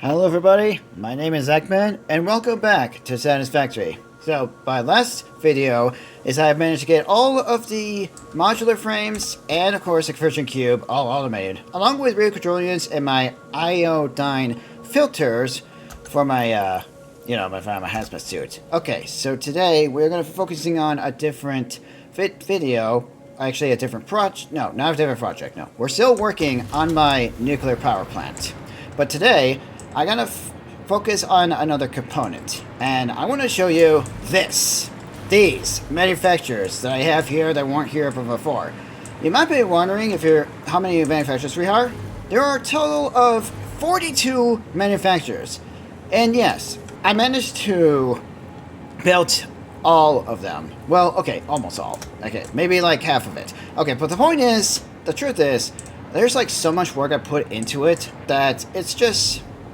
Hello everybody, my name is Ekman, and welcome back to Satisfactory. So, my last video is I have managed to get all of the modular frames, and of course the conversion cube, all automated, along with rear control units and my iodine filters for my, my hazmat suit. Okay, so today we're going to be focusing on a different video, actually a different project, no, not a different project, no. We're still working on my nuclear power plant, but today I gotta focus on another component, and I want to show you these manufacturers that I have here that weren't here before. You might be wondering how many manufacturers we are. There are a total of 42 manufacturers, and yes, I managed to build all of them. Well, okay, almost all. Okay, maybe like half of it. Okay, but the truth is, there's like so much work I put into it that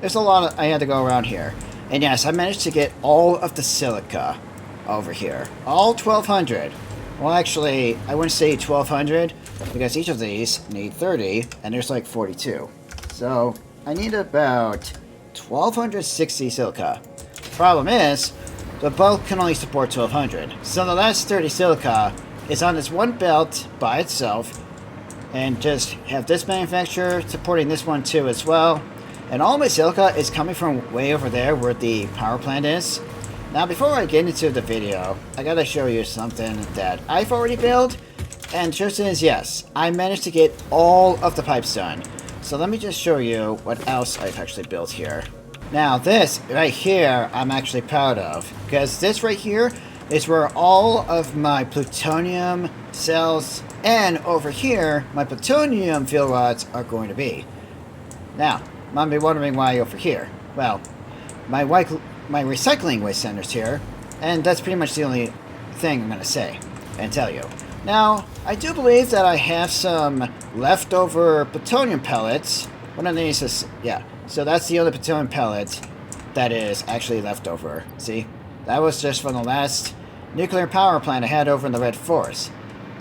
there's a lot I had to go around here. And yes, I managed to get all of the silica over here. All 1,200. Well, actually, I wouldn't say 1,200, because each of these need 30, and there's like 42. So, I need about 1,260 silica. Problem is, the belt can only support 1,200. So the last 30 silica is on this one belt by itself, and just have this manufacturer supporting this one too as well. And all my silica is coming from way over there where the power plant is. Now before I get into the video, I gotta show you something that I've already built. And the truth is, yes, I managed to get all of the pipes done. So let me just show you what else I've actually built here. Now this right here, I'm actually proud of. Because this right here is where all of my plutonium cells and over here, my plutonium fuel rods are going to be. Now, you might be wondering why over here. Well, my recycling waste center's here, and that's pretty much the only thing I'm going to say and tell you. Now, I do believe that I have some leftover plutonium pellets. One of these is, yeah, so that's the other plutonium pellet that is actually left over. See? That was just from the last nuclear power plant I had over in the Red Forest.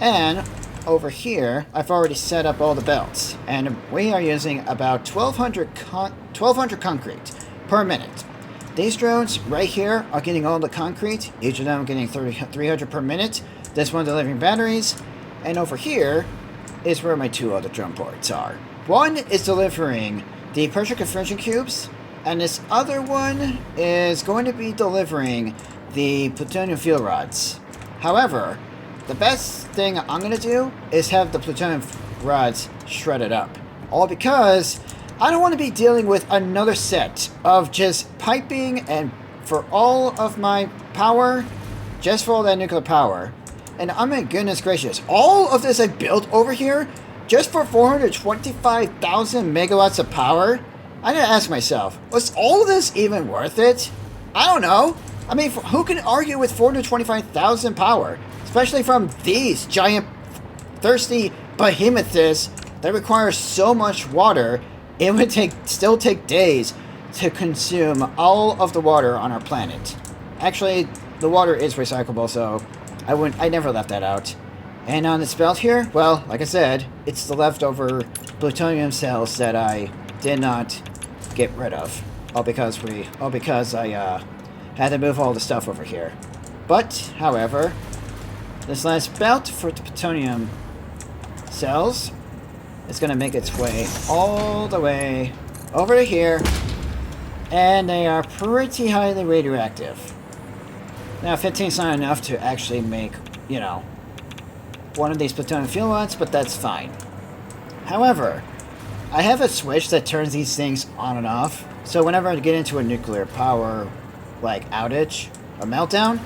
And over here, I've already set up all the belts, and we are using about 1,200 concrete per minute. These drones right here are getting all the concrete, each of them getting 300 per minute. This one delivering batteries, and over here is where my two other drone ports are. One is delivering the pressure conversion cubes, and this other one is going to be delivering the plutonium fuel rods. However, the best thing I'm going to do is have the plutonium rods shredded up. All because I don't want to be dealing with another set of just piping and for all of my power, just for all that nuclear power. And oh my goodness gracious, all of this I built over here just for 425,000 megawatts of power? I gotta ask myself, was all of this even worth it? I don't know. I mean, who can argue with 425,000 power? Especially from these giant, thirsty behemoths that require so much water, it would still take days to consume all of the water on our planet. Actually, the water is recyclable, so I never left that out. And on this belt here, well, like I said, it's the leftover plutonium cells that I did not get rid of, all because I had to move all the stuff over here. But, however, this last belt for the plutonium cells is going to make its way all the way over to here, and they are pretty highly radioactive. Now, 15 is not enough to actually make, one of these plutonium fuel rods, but that's fine. However, I have a switch that turns these things on and off, so whenever I get into a nuclear power, outage or meltdown,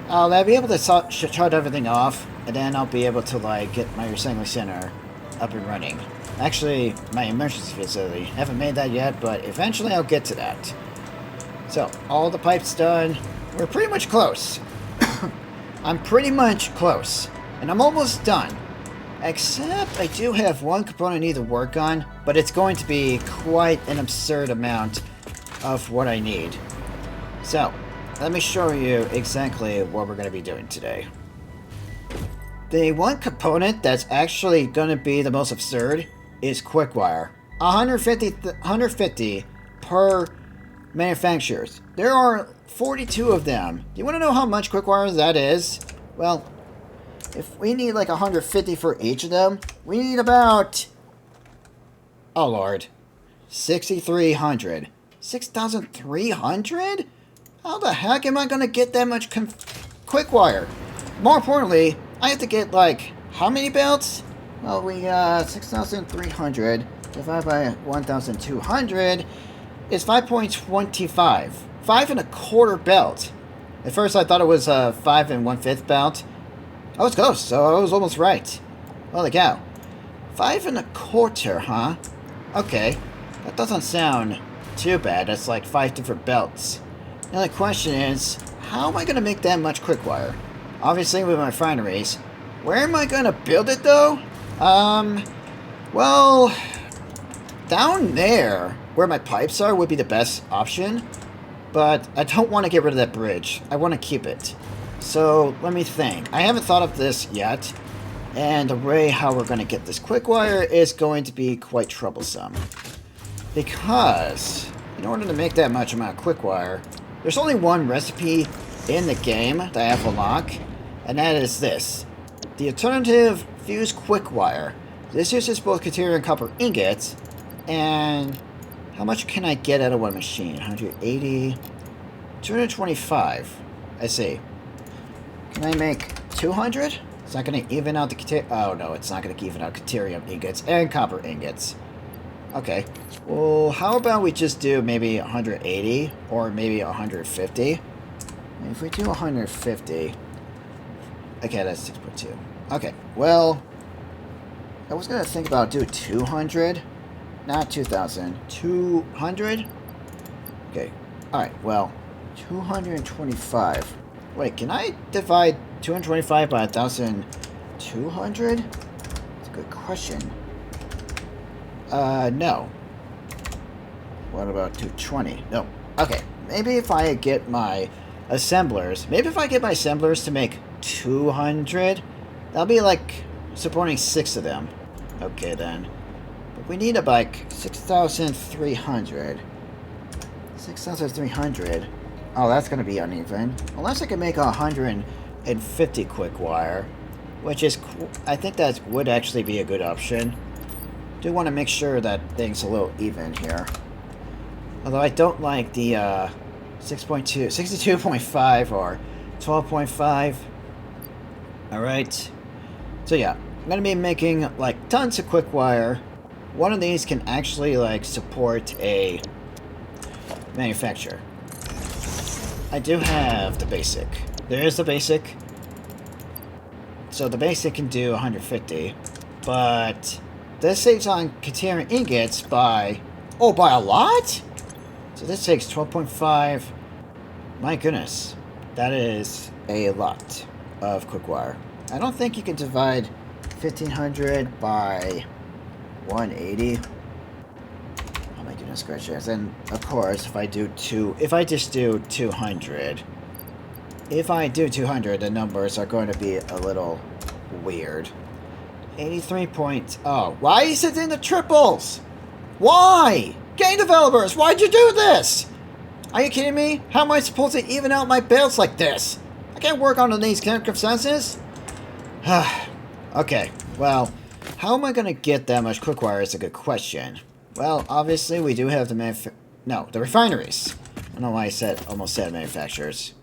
I'll be able to shut everything off, and then I'll be able to, get my recycling center up and running. Actually, my emergency facility. Haven't made that yet, but eventually I'll get to that. So, all the pipes done. We're pretty much close. I'm pretty much close. And I'm almost done. Except I do have one component I need to work on, but it's going to be quite an absurd amount of what I need. So, let me show you exactly what we're going to be doing today. The one component that's actually going to be the most absurd is Quickwire. 150 per manufacturers. There are 42 of them. Do you want to know how much Quickwire that is? Well, if we need like 150 for each of them, we need about... oh lord. 6,300. 6,300? How the heck am I going to get that much Quickwire? More importantly, I have to get like... how many belts? Well, we got 6,300 divided by 1,200 is 5.25. 5 1/4 belt. At first I thought it was a 5 1/5 belt. I was close, so I was almost right. Holy cow. 5 1/4, huh? Okay. That doesn't sound too bad. That's like 5 different belts. Now the question is, how am I going to make that much Quickwire? Obviously with my refineries. Where am I going to build it though? Well, down there, where my pipes are, would be the best option. But I don't want to get rid of that bridge. I want to keep it. So, let me think. I haven't thought of this yet. And the way how we're going to get this Quickwire is going to be quite troublesome. Because, in order to make that much amount of Quickwire, there's only one recipe in the game that I have to unlock. And that is this. The alternative fused Quickwire. This uses both Caterium and copper ingots. And how much can I get out of one machine? 180, 225. I see. Can I make 200? It's not going to even out the Caterium. Oh no, it's not going to even out Caterium ingots and copper ingots. Okay. Well, how about we just do maybe 180 or maybe 150? If we do 150... okay, that's 6.2. Okay, well, I was going to think about doing 200. Not 2,000. 200? Okay. Alright, well, 225. Wait, can I divide 225 by 1,200? That's a good question. No. What about 220? No. Okay, maybe if I get my assemblers, to make 200, that'll be like supporting 6 of them. Okay, then. But we need about 6,300. 6,300. Oh, that's going to be uneven. Unless I can make 150 Quickwire, which is, I think that would actually be a good option. Do want to make sure that thing's a little even here. Although I don't like the 6.2, 62.5 or 12.5. Alright. So yeah, I'm going to be making like tons of Quickwire. One of these can actually like support a manufacturer. I do have the basic. There is the basic. So the basic can do 150. But this saves on Caterium ingots by... oh, by a lot? So this takes 12.5. My goodness. That is a lot of Quickwire. I don't think you can divide 1,500 by 180. Oh my goodness gracious. And of course, if I just do 200, the numbers are going to be a little weird. 83 point... oh, why is it in the triples? Why? Game developers, why'd you do this? Are you kidding me? How am I supposed to even out my belts like this? I can't work on these circumstances. Okay, well, how am I going to get that much Quickwire is a good question. Well, obviously we do have the the refineries. I don't know why I almost said manufacturers.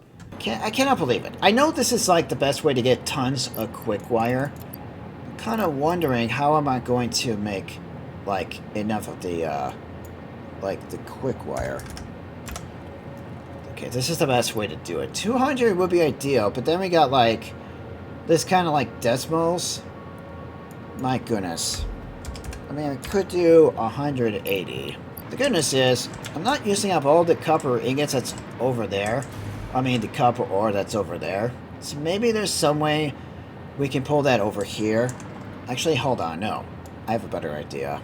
I cannot believe it. I know this is like the best way to get tons of Quickwire. I'm kind of wondering how am I going to make like enough of the Quickwire. Okay, this is the best way to do it. 200 would be ideal, but then we got like this kind of like decimals. My goodness. I mean, I could do 180. The goodness is, I'm not using up all the copper ingots that's over there. I mean, the copper ore that's over there. So maybe there's some way we can pull that over here. Actually, hold on, no. I have a better idea.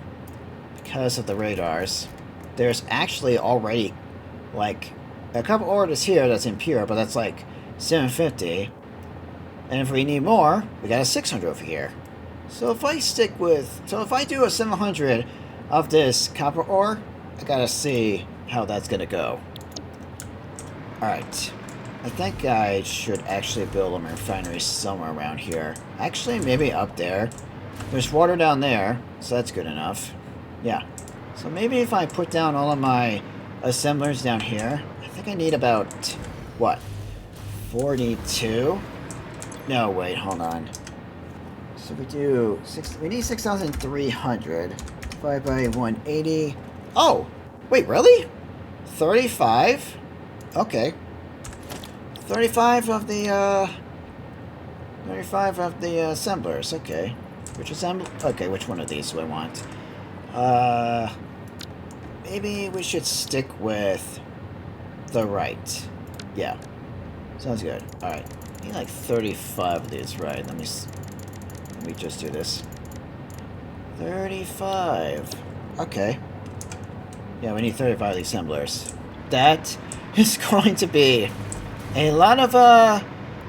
Because of the radars, there's actually already, like, a copper ore that's here that's impure, but that's like 750. And if we need more, we got a 600 over here. So if I do a 700 of this copper ore, I gotta see how that's gonna go. Alright. I think I should actually build a refinery somewhere around here. Actually, maybe up there. There's water down there, so that's good enough. Yeah. So maybe if I put down all of my assemblers down here, I think I need about, what, 42? No, wait, hold on. So we need 6,300 divided by 180. Oh, wait, really? 35? Okay. 35 of the assemblers, okay. Which one of these do I want? Maybe we should stick with the right. Yeah. Sounds good. Alright. I need like 35 of these, right? Let me just do this. 35. Okay. Yeah, we need 35 of these assemblers. That is going to be a lot of,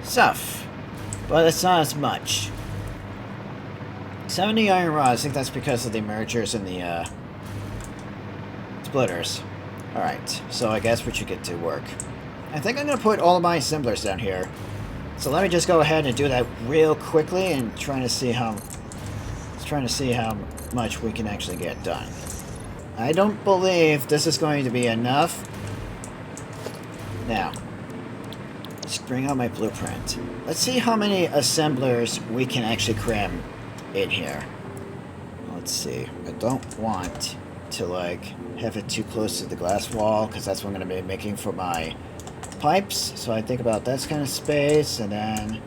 stuff. But it's not as much. 70 iron rods. I think that's because of the mergers and the, splitters. Alright, so I guess we should get to work. I think I'm going to put all of my assemblers down here. So let me just go ahead and do that real quickly and trying to see how much we can actually get done. I don't believe this is going to be enough. Now, let's bring out my blueprint. Let's see how many assemblers we can actually cram in here. Let's see. I don't want to, like, have it too close to the glass wall, because that's what I'm going to be making for my pipes. So I think about that kind of space, and then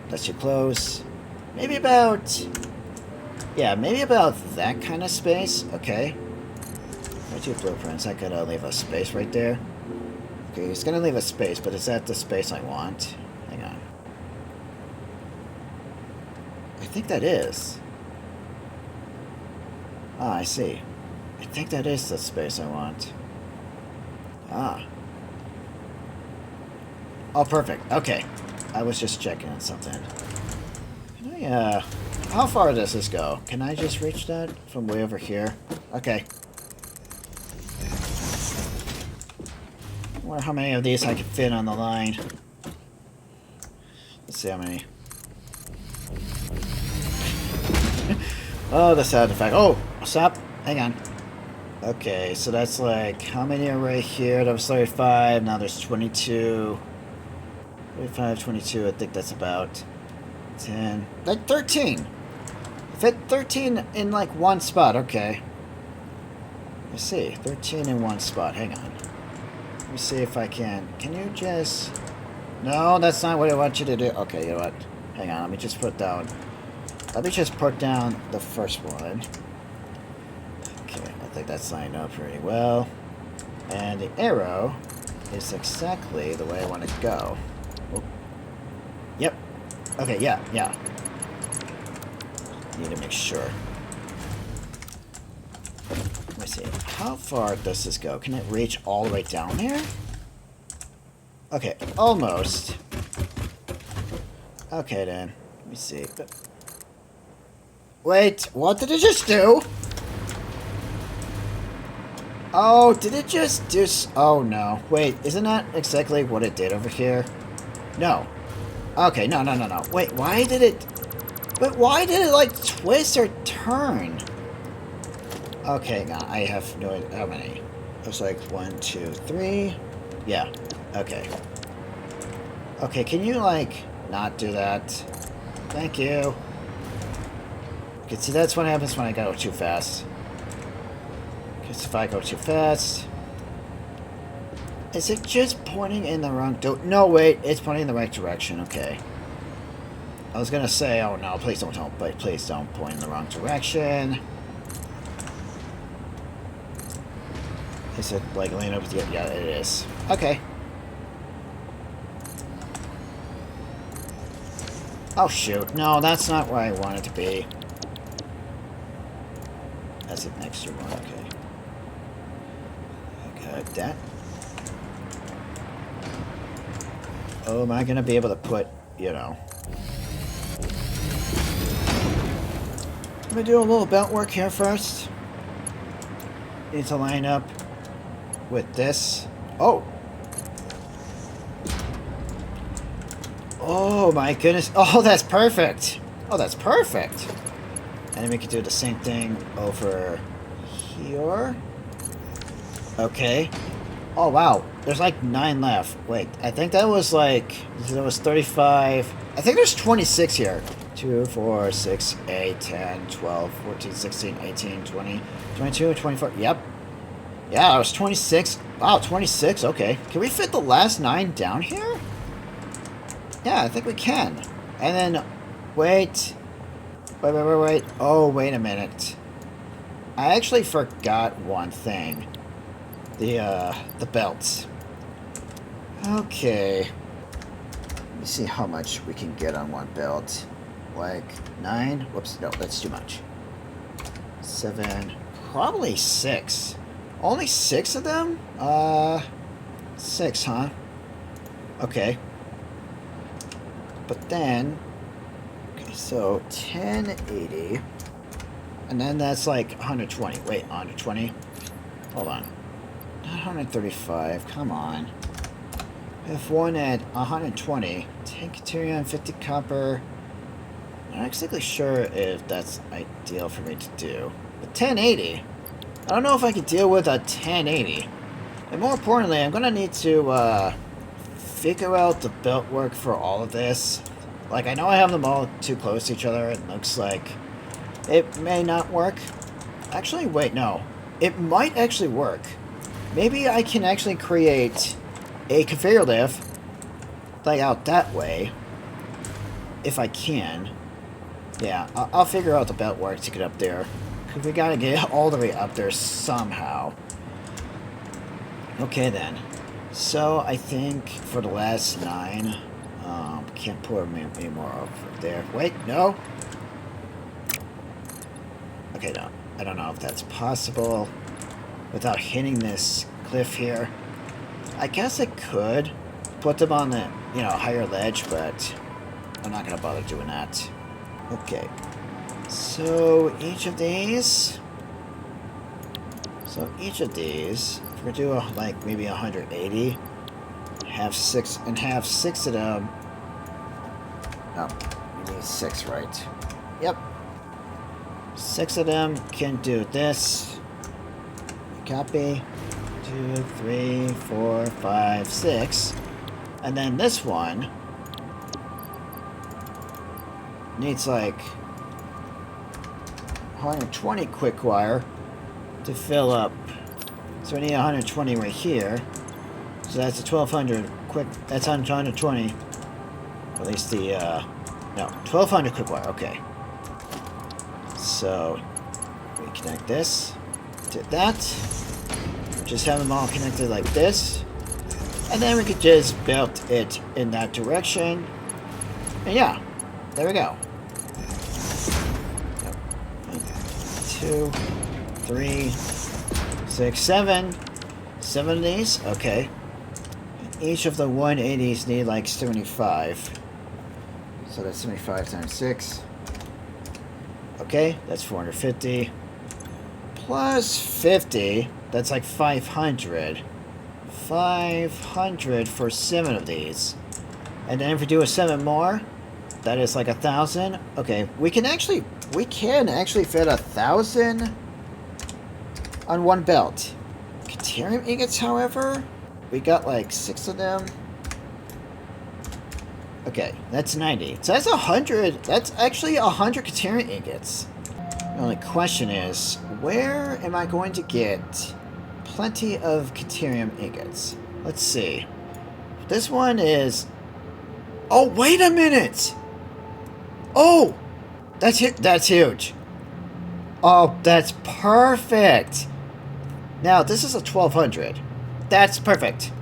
that's too close. Maybe about... yeah, maybe about that kind of space. Okay. My two blueprints. I could leave a space right there. Okay, he's gonna leave a space, but is that the space I want? Hang on. I think that is. Ah, I see. I think that is the space I want. Ah. Oh, perfect. Okay. I was just checking on something. Can I, how far does this go? Can I just reach that from way over here? Okay. I wonder how many of these I can fit on the line. Let's see how many. Oh, the sound effect. Oh, stop. Hang on. Okay, so that's like, how many are right here? That was 35. Now there's 22. 35, 22. I think that's about 10. Like 13. Fit 13 in like one spot. Okay. Let's see. 13 in one spot. Hang on. Let me see if I can. Can you just... no, that's not what I want you to do. Okay, you know what? Hang on. Let me just put down... let me just put down the first one. Okay, I think that's lined up pretty well. And the arrow is exactly the way I want it to go. Oh. Yep. Okay, yeah. Need to make sure. Let me see. How far does this go? Can it reach all the way down there? Okay, almost. Okay, then. Let me see. Wait, what did it just do? Oh, did it just do... oh, no. Wait, isn't that exactly what it did over here? No. Okay, no. Wait, why did it... but why did it, like, twist or turn? Okay, no, I have no idea. How many? Looks like 1, 2, 3. Yeah, okay. Okay, can you, like, not do that? Thank you. Okay, see, that's what happens when I go too fast. Because if I go too fast... is it just pointing in the wrong... no, wait, it's pointing in the right direction, okay. I was gonna say, oh no, please don't point in the wrong direction. Is it like laying up? Yeah, it is. Okay. Oh shoot, no, that's not where I want it to be. That's an extra one, okay. I got that. Oh, am I gonna be able to put, you know... let me do a little belt work here first. Need to line up with this. Oh! Oh my goodness. Oh, that's perfect! Oh, that's perfect! And then we could do the same thing over here. Okay. Oh, wow. There's like 9 left. Wait, I think that was like... That was 35... I think there's 26 here. 2, 4, 6, 8, 10, 12, 14, 16, 18, 20, 22, 24. Yep. Yeah, it was 26. Wow, 26. Okay. Can we fit the last 9 down here? Yeah, I think we can. And then... Wait. Wait. Oh, wait a minute. I actually forgot one thing. The belts. Okay. Let me see how much we can get on one belt. Like 9? Whoops, no, that's too much. 7. Probably 6. Only 6 of them? 6, huh? Okay. But then... Okay, so 1080. And then that's like 120. Wait, 120? Hold on. Not 135. Come on. If one at 120, 10 Caterion, 50 copper. I'm not exactly sure if that's ideal for me to do. But 1080? I don't know if I can deal with a 1080. And more importantly, I'm gonna need to figure out the belt work for all of this. Like, I know I have them all too close to each other. It looks like it may not work. Actually, wait, no. It might actually work. Maybe I can actually create a conveyor lift like out that way. If I can. Yeah, I'll figure out the belt work to get up there. Because we gotta get all the way up there somehow. Okay then. So I think for the last 9, can't pour any more over there. Wait, no. Okay, no. I don't know if that's possible without hitting this cliff here. I guess I could put them on the, higher ledge, but I'm not gonna bother doing that. Okay. So each of these. If we're gonna do like maybe 180, have 6 of them. Oh, we need 6, right? Yep. 6 of them can do this. Copy. 2, 3, 4, 5, 6. And then this one needs like 120 Quickwire to fill up. So we need 120 right here. So that's a 1200 that's 120. At least the, no, 1200 Quickwire, okay. So, we connect this to that. Just have them all connected like this. And then we could just belt it in that direction. And yeah, there we go. 1, 2, 3, 6, 7. 7 of these, okay. And each of the 180s need like 75. So that's 75 times 6. Okay, that's 450. Plus 50, that's like 500. 500 for 7 of these. And then if we do a 7 more, that is like 1,000. Okay, we can actually fit 1,000 on one belt. Caterium ingots, however, we got like 6 of them. Okay, that's 90. So that's 100. That's actually 100 Caterium ingots. The only question is, where am I going to get plenty of Caterium ingots? Let's see. This one is... Oh, wait a minute! Oh! That's huge. Oh, that's perfect! Now, this is a 1200. That's perfect.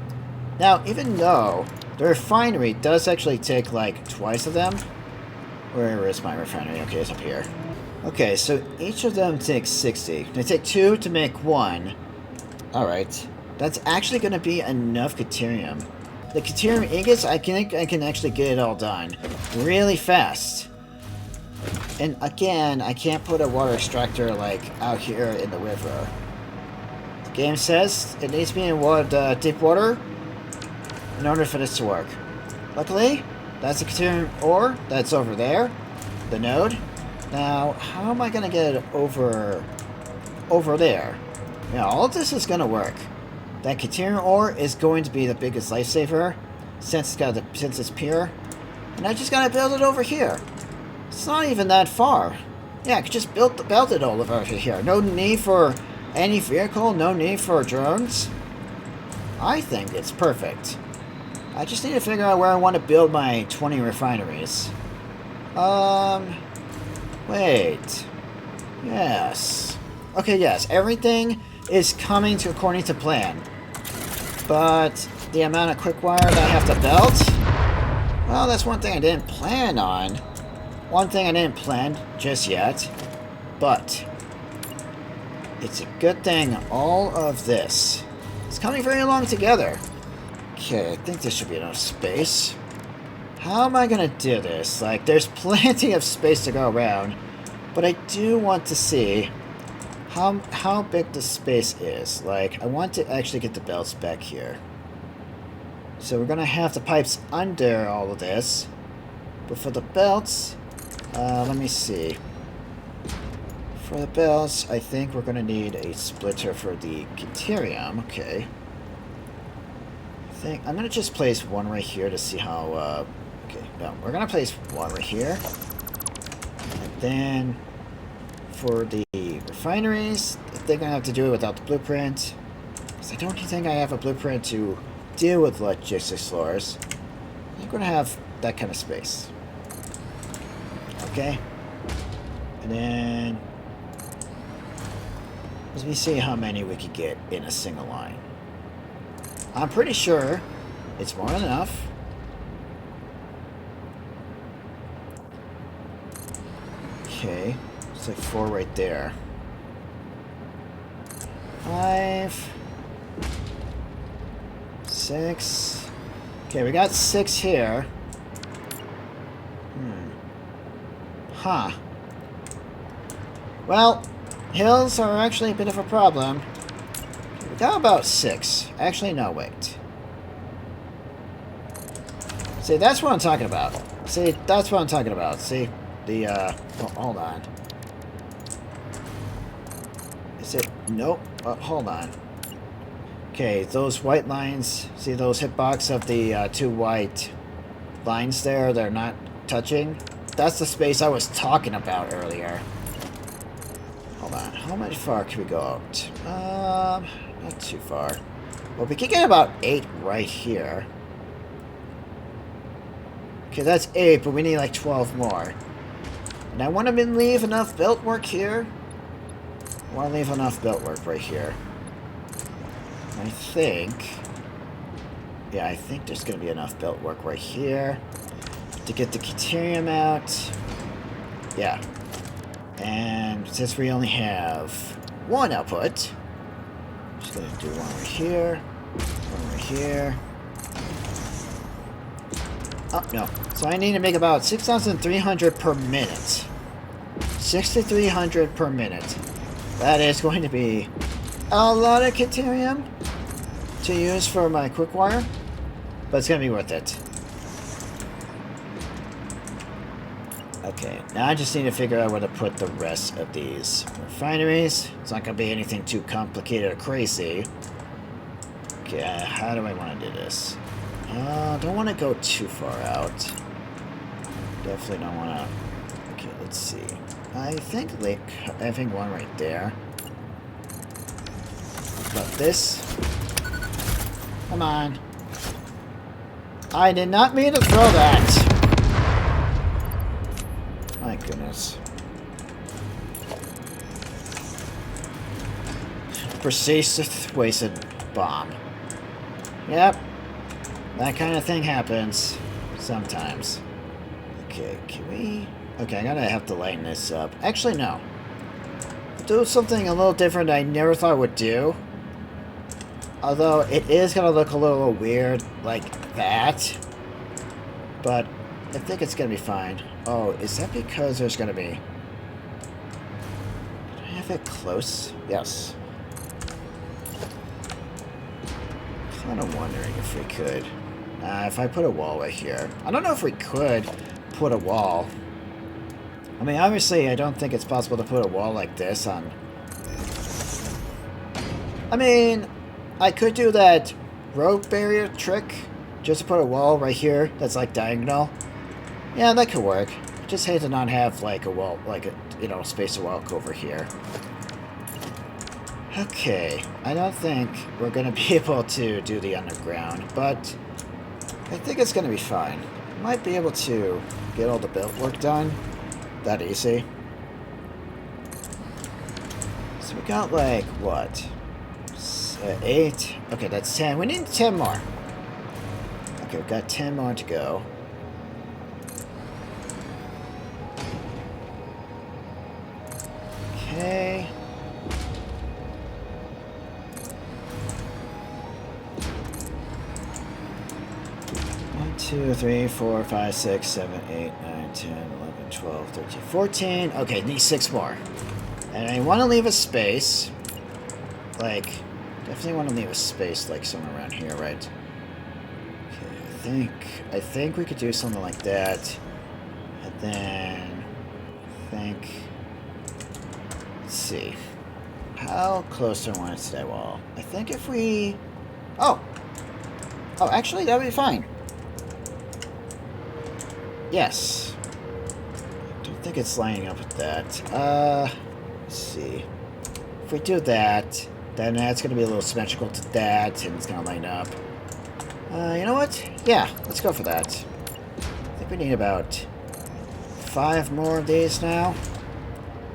Now, even though the refinery does actually take like twice of them. Where is my refinery? Okay, it's up here. Okay, so each of them takes 60. They take 2 to make 1. Alright. That's actually going to be enough Caterium. The Caterium ingots, I think I can actually get it all done really fast. And again, I can't put a water extractor like out here in the river. Game says it needs to be in deep water in order for this to work. Luckily, that's the Caterium ore that's over there, the node. Now, how am I gonna get it over there? Yeah, all of this is gonna work. That Caterium ore is going to be the biggest lifesaver since it's pure, and I just gotta build it over here. It's not even that far. Yeah, I could just belt it all over here. No need for any vehicle, no need for drones. I think it's perfect. I just need to figure out where I want to build my 20 refineries. Wait. Yes. Okay, yes, everything is coming according to plan. But the amount of Quickwire that I have to belt, well, that's one thing I didn't plan on. One thing I didn't plan just yet, but it's a good thing all of this is coming very along together. Okay, I think this should be enough space. How am I gonna do this? Like, there's plenty of space to go around, but I do want to see how big the space is. Like, I want to actually get the belts back here. So we're gonna have the pipes under all of this, but for the belts, let me see. For the belts, I think we're gonna need a splitter for the Caterium. Okay. I'm gonna just place one right here to see how. Okay, no, we're gonna place one right here, and then for the refineries, I think I have to do it without the blueprint, because I don't think I have a blueprint to deal with logistics floors. I think we're gonna have that kind of space. Okay, and then let me see how many we could get in a single line. I'm pretty sure it's more than enough. Okay, it's like 4 right there. 5, 6. Okay, we got 6 here. Huh. Well, hills are actually a bit of a problem. We got about 6. Actually, no, wait. See, that's what I'm talking about. See, that's what I'm talking about. See, the, oh, hold on. Is it? Nope. Hold on. Okay, those white lines, see those hitbox of the 2 white lines there? They're not touching. That's the space I was talking about earlier. Hold on. How much far can we go out? Not too far. Well, we can get about 8 right here. Okay, that's 8, but we need like 12 more. And I want to leave enough belt work here. I want to leave enough belt work right here. I think... yeah, I think there's going to be enough belt work right here to get the Caterium out. Yeah. And since we only have 1 output, I'm just going to do 1 right here, 1 right here. Oh, no. So I need to make about 6,300 per minute. 6,300 per minute. That is going to be a lot of Caterium to use for my Quickwire, but it's going to be worth it. Okay, now I just need to figure out where to put the rest of these refineries. It's not going to be anything too complicated or crazy. Okay, how do I want to do this? Don't want to go too far out. Definitely don't want to... okay, let's see. I think having 1 right there. But this... come on. I did not mean to throw that! My goodness. Persistent wasted bomb. Yep. That kind of thing happens. Sometimes. Okay, can we... okay, I'm gonna have to lighten this up. Actually, no. Do something a little different I never thought I would do. Although, it is gonna look a little weird like that. But, I think it's gonna be fine. Oh, is that because there's gonna be... can I have it close? Yes. Kind of wondering if we could. If I put a wall right here. I don't know if we could put a wall. I mean, obviously, I don't think it's possible to put a wall like this on... I mean, I could do that rope barrier trick. Just to put a wall right here that's like diagonal. Yeah, that could work. Just hate to not have like a wall, like a, you know, space to walk over here. Okay, I don't think we're gonna be able to do the underground, but I think it's gonna be fine. Might be able to get all the build work done that easy. So we got like what? 8. Okay, that's 10. We need 10 more. Okay, we've got 10 more to go. Okay. One, 2, 3, 4, 5, 6, 7, 8, 9, 10, 11, 12, 13, 14. Okay, need 6 more. And I want to leave a space. Like, definitely want to leave a space, like, somewhere around here, right? Okay, I think we could do something like that. And then, I think... Let's see. How close do I want it to that wall? I think if we... Oh! Oh, actually, that would be fine. Yes. I don't think it's lining up with that. Let's see. If we do that, then that's going to be a little symmetrical to that, and it's going to line up. You know what? Yeah, let's go for that. I think we need about 5 more of these now.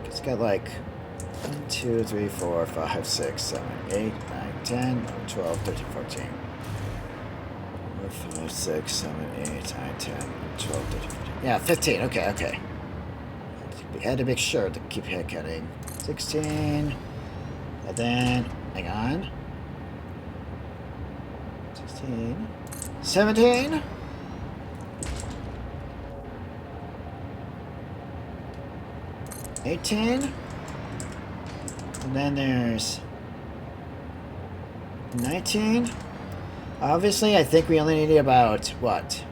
It's got like 1, 2, 3, 4, 5, 6, 7, 8, 9, 10, 11, 12, 13, 14. 4, 5, 6, 7, 8, 9, 10, 12, 13, 14. Yeah, 15. Okay, okay. We had to make sure to keep haircutting. 16. And then, hang on. 16. 17. 18. And then there's 19. Obviously, I think we only need about, what?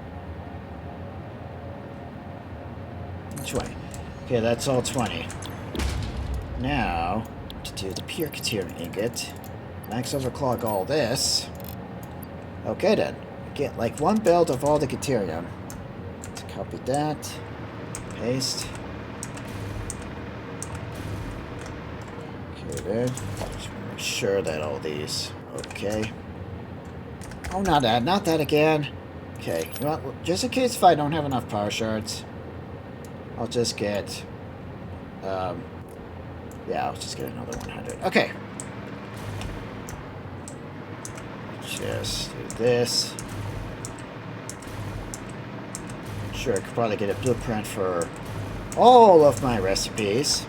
20. Okay, that's all 20. Now, to do the pure Katir ingot, max overclock all this. Okay then, get like 1 build of all the Katerium. Let's copy that, paste. Okay then, just make sure that all these, okay. Oh, not that again. Okay, you know what, just in case if I don't have enough power shards, I'll just get, yeah, I'll just get another 100. Okay. Just do this. Sure, I could probably get a blueprint for all of my recipes.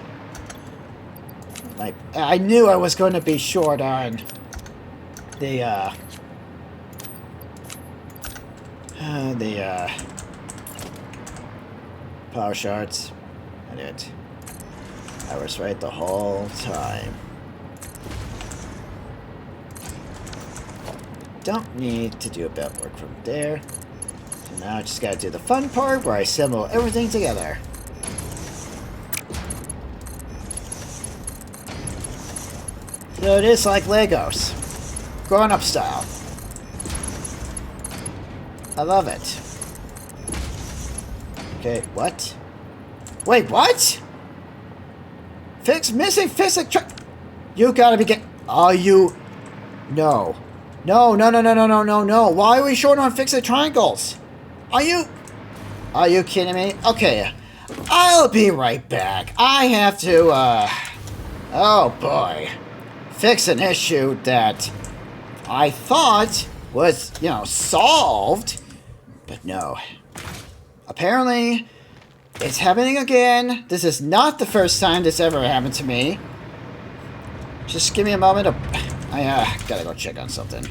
Like, I knew I was going to be short on the, power shards. I did. I was right the whole time. Don't need to do a belt work from there. So now I just gotta do the fun part where I assemble everything together. So it is like Legos. Grown-up style. I love it. Okay, what? Wait, what? Missing physics. You gotta be Are you? No. No, no, no, no, no, no, no, no. Why are we short on fixed triangles? Are you kidding me? Okay. I'll be right back. I have to, oh boy. Fix an issue that I thought was, you know, solved. But no. Apparently, it's happening again. This is not the first time this ever happened to me. Just give me a moment to... I gotta go check on something.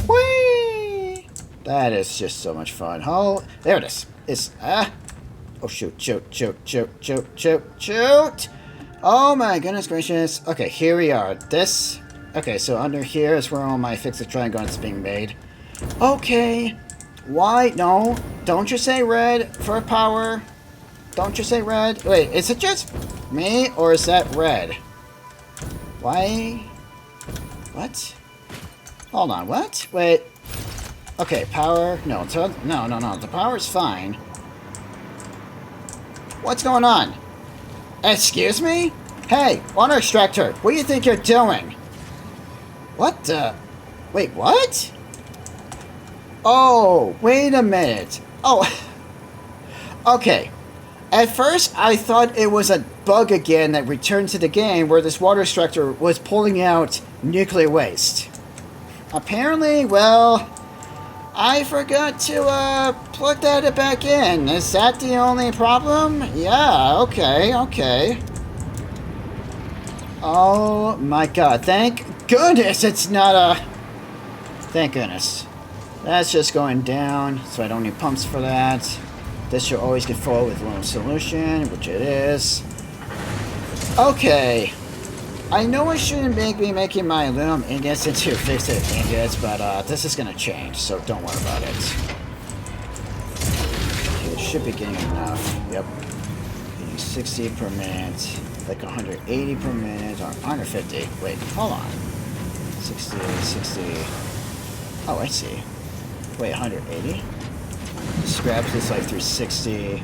Whee! That is just so much fun. Oh, there it is. It's, oh, shoot. Oh my goodness gracious. Okay, here we are. This Okay, so under here is where all my fix-it triangle is being made. Okay. Why? No. Don't you say red for power. Don't you say red. Wait, is it just me or is that red? Why? What? Hold on, what? Wait. Okay, power. No, no. The power's fine. What's going on? Excuse me? Hey, water extractor, what do you think you're doing? What the? Wait, what? Oh, wait a minute. Oh, okay. At first, I thought it was a bug again that returned to the game where this water extractor was pulling out nuclear waste. Apparently, well, I forgot to plug that back in. Is that the only problem? Yeah, okay. Oh my god, thank goodness it's not a... Thank goodness. That's just going down, so I don't need pumps for that. This should always get full with loam solution, which it is. Okay. I know I shouldn't be making my aluminum ingots into fixed ingots, but this is going to change, so don't worry about it. Okay, it should be getting enough. Yep. Getting 60 per minute, like 180 per minute, or 150. Wait, hold on. 60. Oh, I see. Wait, 180? Scraps is like 360.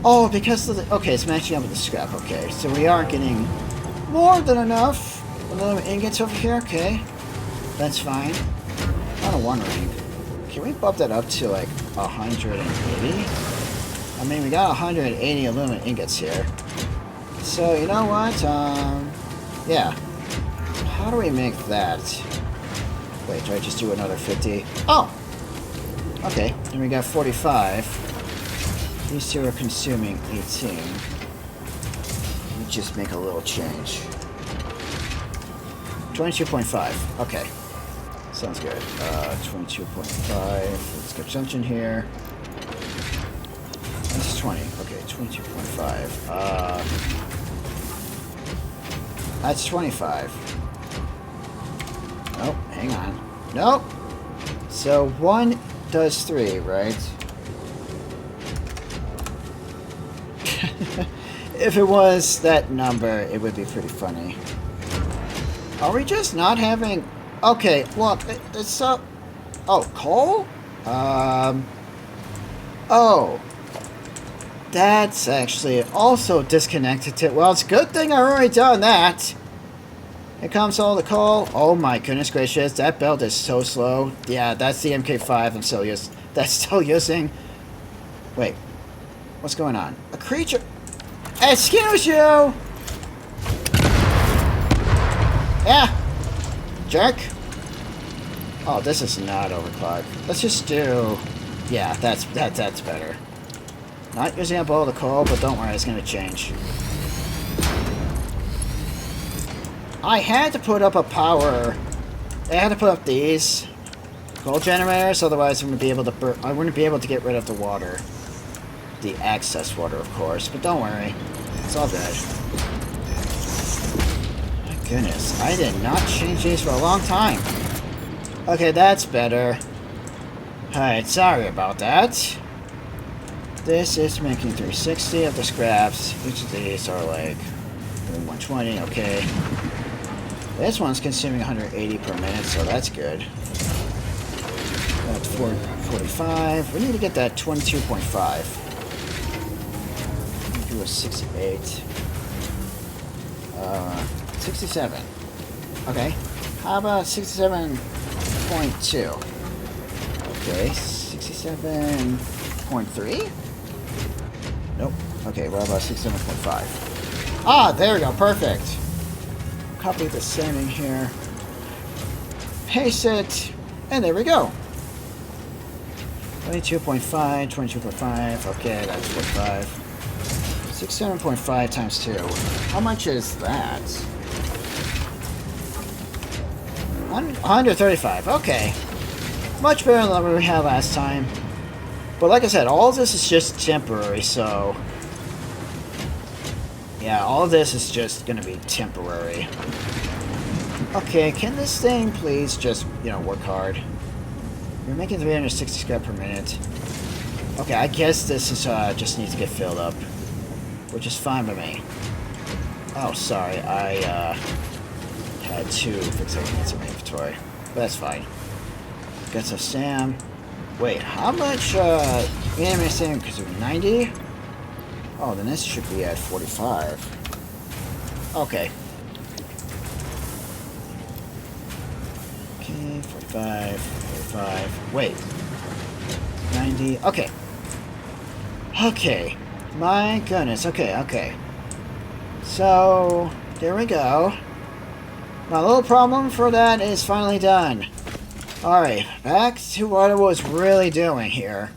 Oh, because of the... Okay, it's matching up with the scrap. Okay, so we are getting more than enough aluminum ingots over here. Okay, that's fine. Kind of wondering, can we bump that up to like 180? I mean, we got 180 aluminum ingots here. So, you know what? Yeah. How do we make that? Wait, do I just do another 50? Oh! Okay, and we got 45. These two are consuming 18. Let me just make a little change. 22.5. Okay. Sounds good. 22.5. Let's get consumption here. That's 20. Okay, 22.5. That's 25. Oh, hang on. Nope. So 1 does 3, right? If it was that number, it would be pretty funny. Are we just not having... Okay, look, it's so... Oh, coal? Oh. That's actually also disconnected to... Well, it's a good thing I've already done that. Here comes all the coal. Oh my goodness gracious, that belt is so slow. Yeah, that's the MK5 I'm still using. Wait, what's going on? A creature... Excuse you! Yeah, jerk. Oh, this is not overclocked. Let's just do... Yeah, that's better. Not using up all the coal, but don't worry, it's gonna change. I had to put up a power. I had to put up these coal generators, otherwise I wouldn't be able to get rid of the water. The excess water, of course, but don't worry. It's all good. My goodness, I did not change these for a long time. Okay, that's better. Alright, sorry about that. This is making 360 of the scraps. Each of these are like 120, okay. This one's consuming 180 per minute, so that's good. That's 45. We need to get that 22.5. Do a 68. 67. Okay. How about 67.2? Okay, 67.3? Nope. Okay, what about 67.5? Ah, there we go, perfect. Copy the same in here. Paste it, and there we go. 22.5, 22.5, okay, that's 45. 67.5 times 2. How much is that? 135, okay. Much better than what we had last time. But like I said, all of this is just temporary, so... Yeah, all of this is just gonna be temporary. Okay, can this thing please just, you know, work hard? We're making 360 scrap per minute. Okay, I guess this is, just needs to get filled up. Which is fine by me. Oh, sorry, I, had two fixating units in my inventory. But that's fine. Got some Sam. Wait, how much, anime Sam? Because of 90? Oh, then this should be at 45. Okay. Okay, 45, 45. Wait. 90. Okay. Okay. My goodness. Okay, okay. So, there we go. My little problem for that is finally done. Alright, back to what I was really doing here.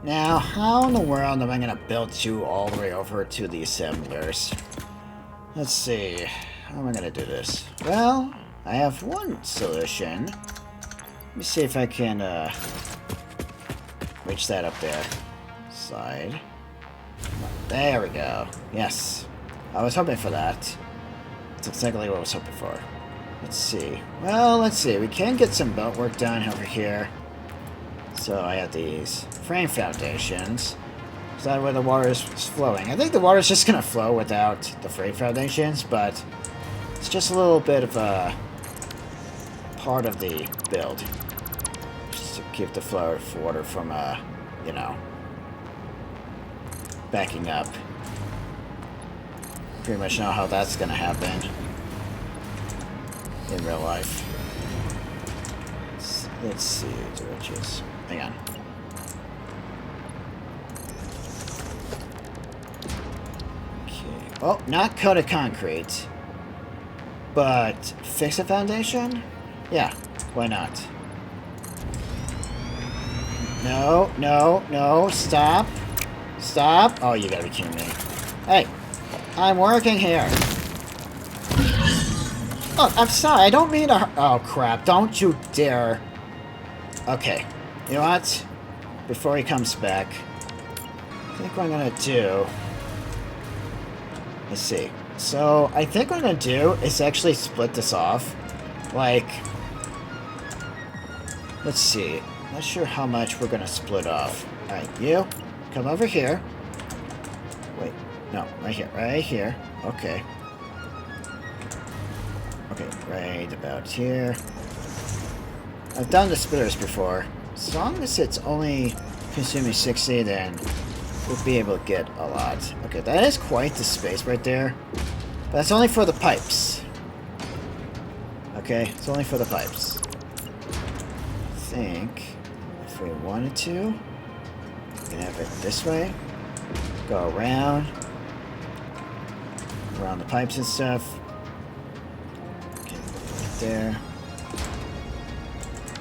Now, how in the world am I going to build you all the way over to the assemblers? Let's see. How am I going to do this? Well, I have one solution. Let me see if I can, reach that up there. Slide. There we go. Yes. I was hoping for that. That's exactly what I was hoping for. Let's see. Well, let's see. We can get some belt work done over here. So I have these frame foundations. Is that where the water is flowing? I think the water is just going to flow without the frame foundations, but it's just a little bit of a part of the build. Just to keep the flow of water from, you know, backing up. Pretty much know how that's going to happen in real life. Let's see, directions. Hang on. Okay. Oh, not coated concrete. But fix a foundation? Yeah, why not? No, no, no, stop. Stop. Oh, you gotta be kidding me. Hey, I'm working here. Oh, I'm sorry, I don't mean to... Oh, crap, don't you dare. Okay, you know what? Before he comes back, I think what I'm gonna do... Let's see. So, I think what I'm gonna do is actually split this off. Like... Let's see. Not sure how much we're gonna split off. Alright, you, come over here. Wait, no, right here, right here. Okay. Okay, right about here. I've done the splitters before. As long as it's only consuming 60, then we'll be able to get a lot. Okay, that is quite the space right there. But that's only for the pipes. Okay, it's only for the pipes. I think if we wanted to, we can have it this way. Go around the pipes and stuff. Okay, right there.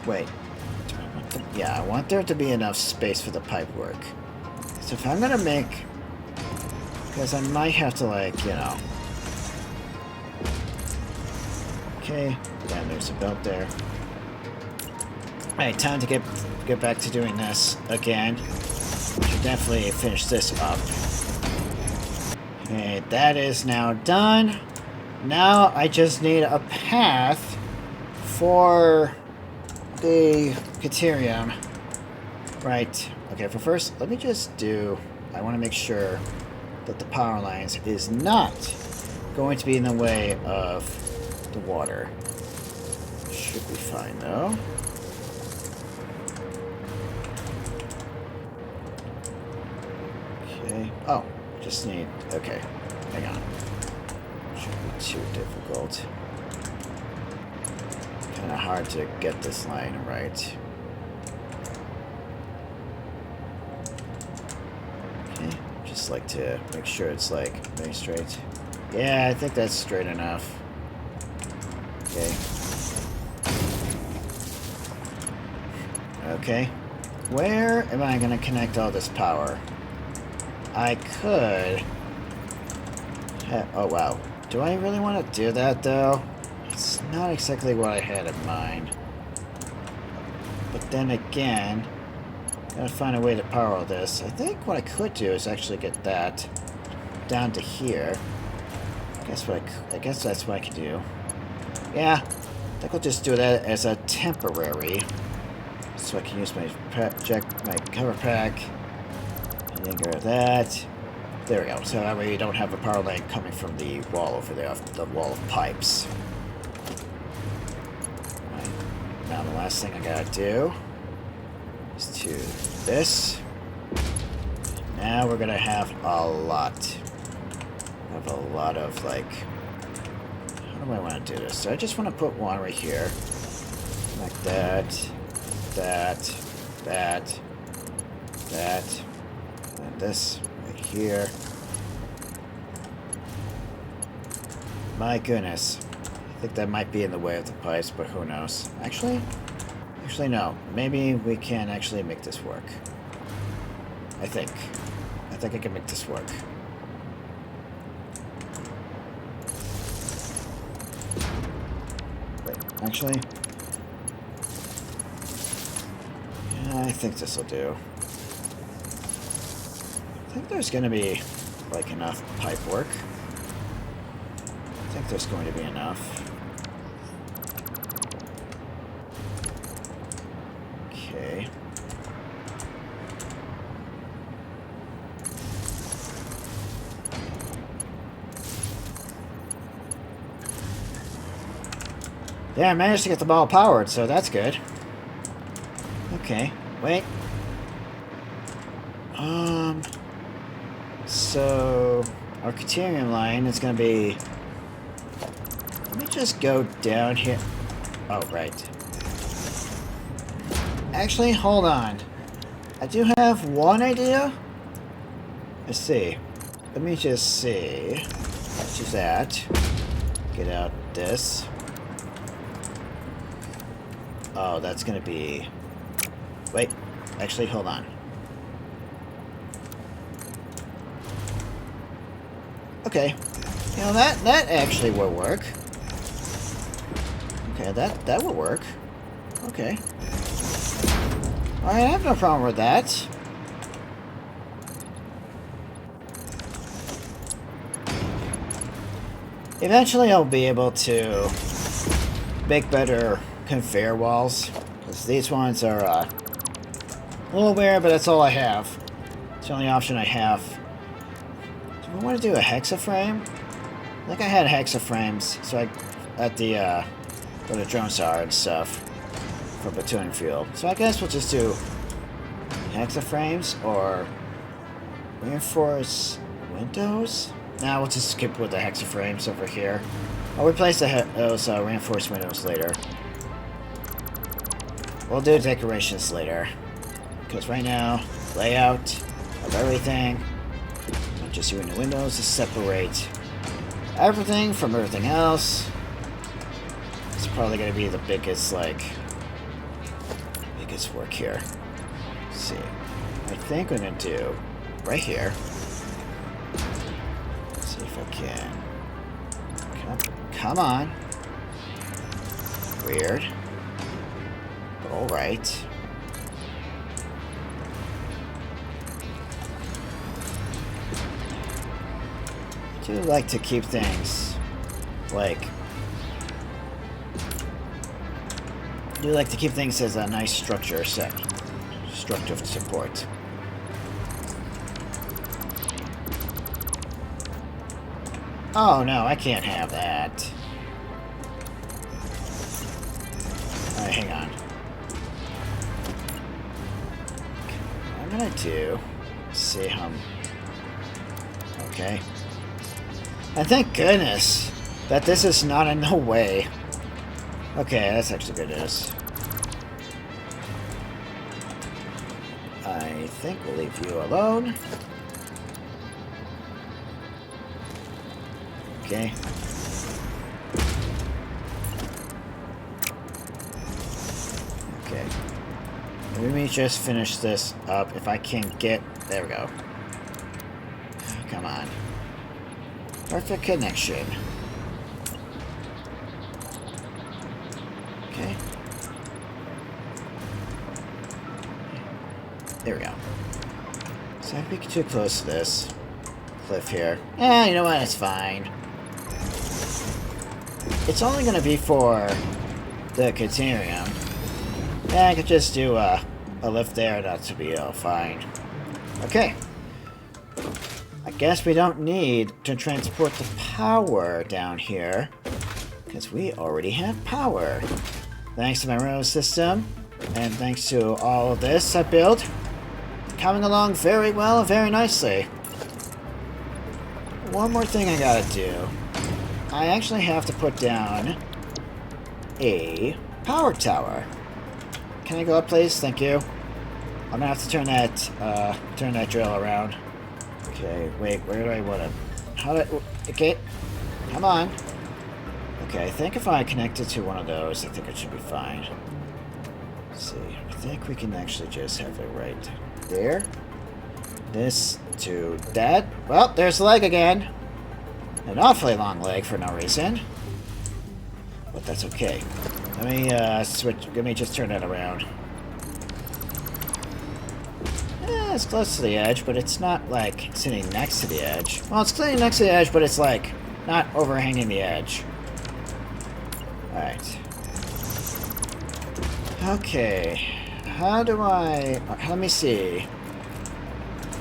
Wait. Do I want them? Yeah, I want there to be enough space for the pipe work. So if I'm gonna make... Because I might have to, like, you know... Okay, then there's a belt there. Alright, time to get back to doing this again. Should definitely finish this up. Okay, that is now done. Now I just need a path for the Caterium. Right. Okay, for first, let me just do... I want to make sure that the power lines is not going to be in the way of the water. Should be fine, though. Okay. Oh, just need... Okay. Hang on. Shouldn't be too difficult. Kind of hard to get this line right. Okay. Just like to make sure it's like very straight. Yeah, I think that's straight enough. Okay. Okay. Where am I going to connect all this power? I could... Oh, wow. Do I really want to do that, though? It's not exactly what I had in mind. But then again, gotta find a way to power all this. I think what I could do is actually get that down to here. I guess that's what I could do. Yeah, think I'll just do that as a temporary. So I can use my cover pack. And then get rid of that. There we go. So that way you don't have a power line coming from the wall over there, off the wall of pipes. Right. Now the last thing I gotta do is to this. Now we're gonna have a lot of like. How do I want to do this? So I just want to put one right here, like that, that, and this right here. My goodness, I think that might be in the way of the pipes, but who knows? Actually no. Maybe we can actually make this work. I think I can make this work. Wait, actually, yeah, I think this will do. I think there's going to be like enough pipe work. I think there's going to be enough. Okay. Yeah, I managed to get the ball powered, so that's good. Okay, wait. So our Criterium line is going to be... Let me just go down here. Oh, right. Actually, hold on. I do have one idea. Let's see. Let me just see. Let's use that. Get out this. Oh, that's gonna be... Wait. Actually, hold on. Okay. You know, that actually will work. Okay, that will work. Okay. Alright, I have no problem with that. Eventually I'll be able to make better conveyor walls. Because these ones are a little weird, but that's all I have. It's the only option I have. Do I want to do a hexaframe? I think I had hexaframes, so I at the where the drones are and stuff for platoon fuel. So I guess we'll just do hexaframes or reinforce windows. Now we'll just skip with the hexaframes over here. I'll replace those reinforced windows later. We'll do decorations later. Because right now, layout of everything. I'm just using the windows to separate everything from everything else. It's probably going to be the biggest work here. Let's see. I think I'm going to do right here. Let's see if I can. Come on. Weird. But alright. I do like to keep things as a nice structure set. Structure of support. Oh no, I can't have that. Alright, hang on. What I'm gonna do, see how... Okay. And thank goodness that this is not in the way. Okay, that's actually good news. I think we'll leave you alone. Okay. Okay. Let me just finish this up. If I can get... There we go. Come on. Perfect connection. Okay. There we go. So I'd be too close to this cliff here. Eh, you know what? It's fine. It's only going to be for the Caterium. Yeah, I could just do a lift there, that should be fine. Okay. I guess we don't need to transport the power down here, because we already have power. Thanks to my rail system, and thanks to all of this I built, coming along very well and very nicely. One more thing I gotta do. I actually have to put down a power tower. Can I go up, please? Thank you. I'm gonna have to turn that drill around. Okay, wait, where do I want to... How do I... Okay, come on. Okay, I think if I connect it to one of those, I think it should be fine. Let's see, I think we can actually just have it right there. This to that. Well, there's the leg again. An awfully long leg for no reason. But that's okay. Let me switch. Let me just turn that around. It's close to the edge, but it's not like sitting next to the edge. Well, it's sitting next to the edge, but it's like not overhanging the edge. Alright. Okay. How do I... Let me see.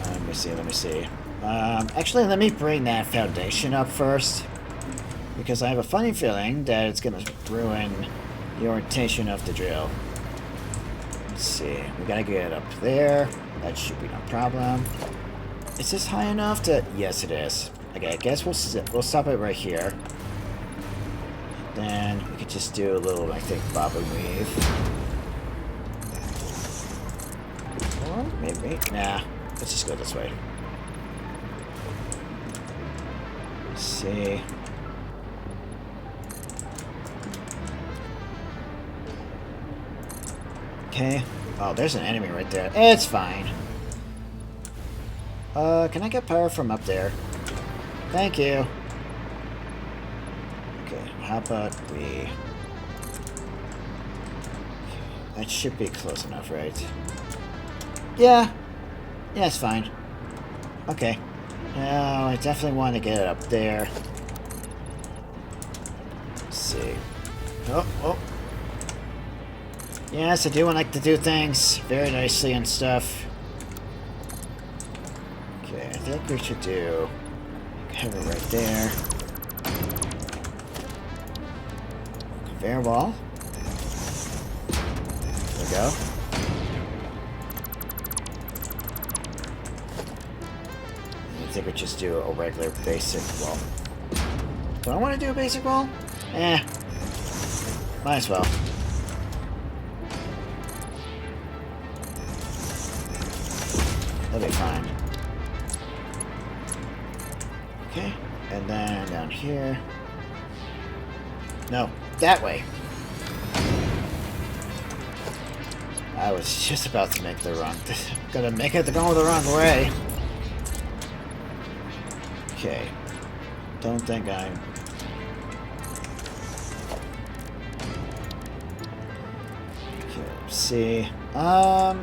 Let me see. Actually, let me bring that foundation up first. Because I have a funny feeling that it's going to ruin the orientation of the drill. Let's see. We gotta get it up there. That should be no problem. Is this high enough to... Yes, it is. Okay, I guess we'll stop it right here. Then we could just do a little, I think, bob and weave. Or maybe... Nah. Let's just go this way. Let's see. Okay. Oh, there's an enemy right there. It's fine. Can I get power from up there? Thank you. Okay, how about we... Okay, that should be close enough, right? Yeah. Yeah, it's fine. Okay. Now, I definitely want to get it up there. Let's see. Oh. Yes, I do like to do things very nicely and stuff. Okay, I think we should do... Have it right there. Conveyor wall. There we go. I think we just do a regular basic wall. Do I want to do a basic wall? Might as well. That'll be fine. Okay, and then down here. No, that way. I was just about to make the wrong... Gonna make it to go the wrong way. Okay. Don't think I'm... Okay, let's see. Hang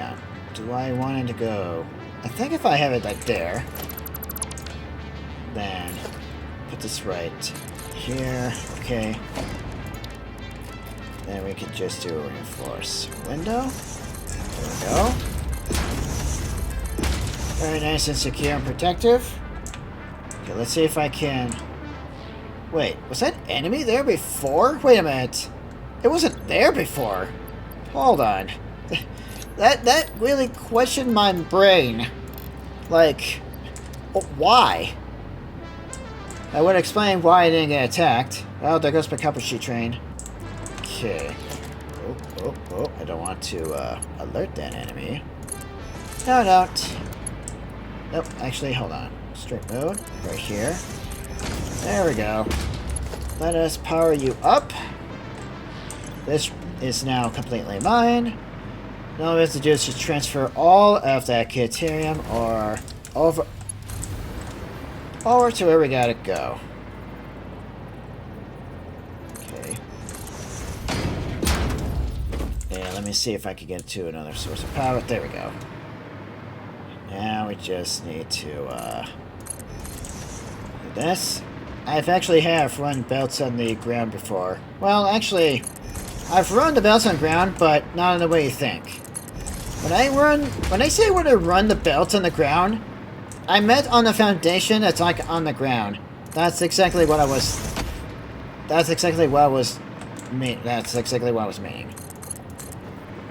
on. Do I want it to go... I think if I have it like there, then put this right here. Okay. Then we could just do a reinforce window. There we go. Very nice and secure and protective. Okay, let's see if I can... Wait, was that enemy there before? Wait a minute. It wasn't there before. Hold on. That really questioned my brain. Like, why? I would explain why I didn't get attacked. Oh, there goes my copper sheet train. Okay. Oh, I don't want to alert that enemy. No, I don't. Nope, actually, hold on. Straight mode, right here. There we go. Let us power you up. This is now completely mine. All we have to do is just transfer all of that Caterium or over to where we gotta go. Okay. And let me see if I can get to another source of power. There we go. Now we just need to do this. I've actually have run belts on the ground before. Well, actually, I've run the belts on ground, but not in the way you think. When I say when I run the belts on the ground, I meant on the foundation that's like on the ground. That's exactly what I was meaning.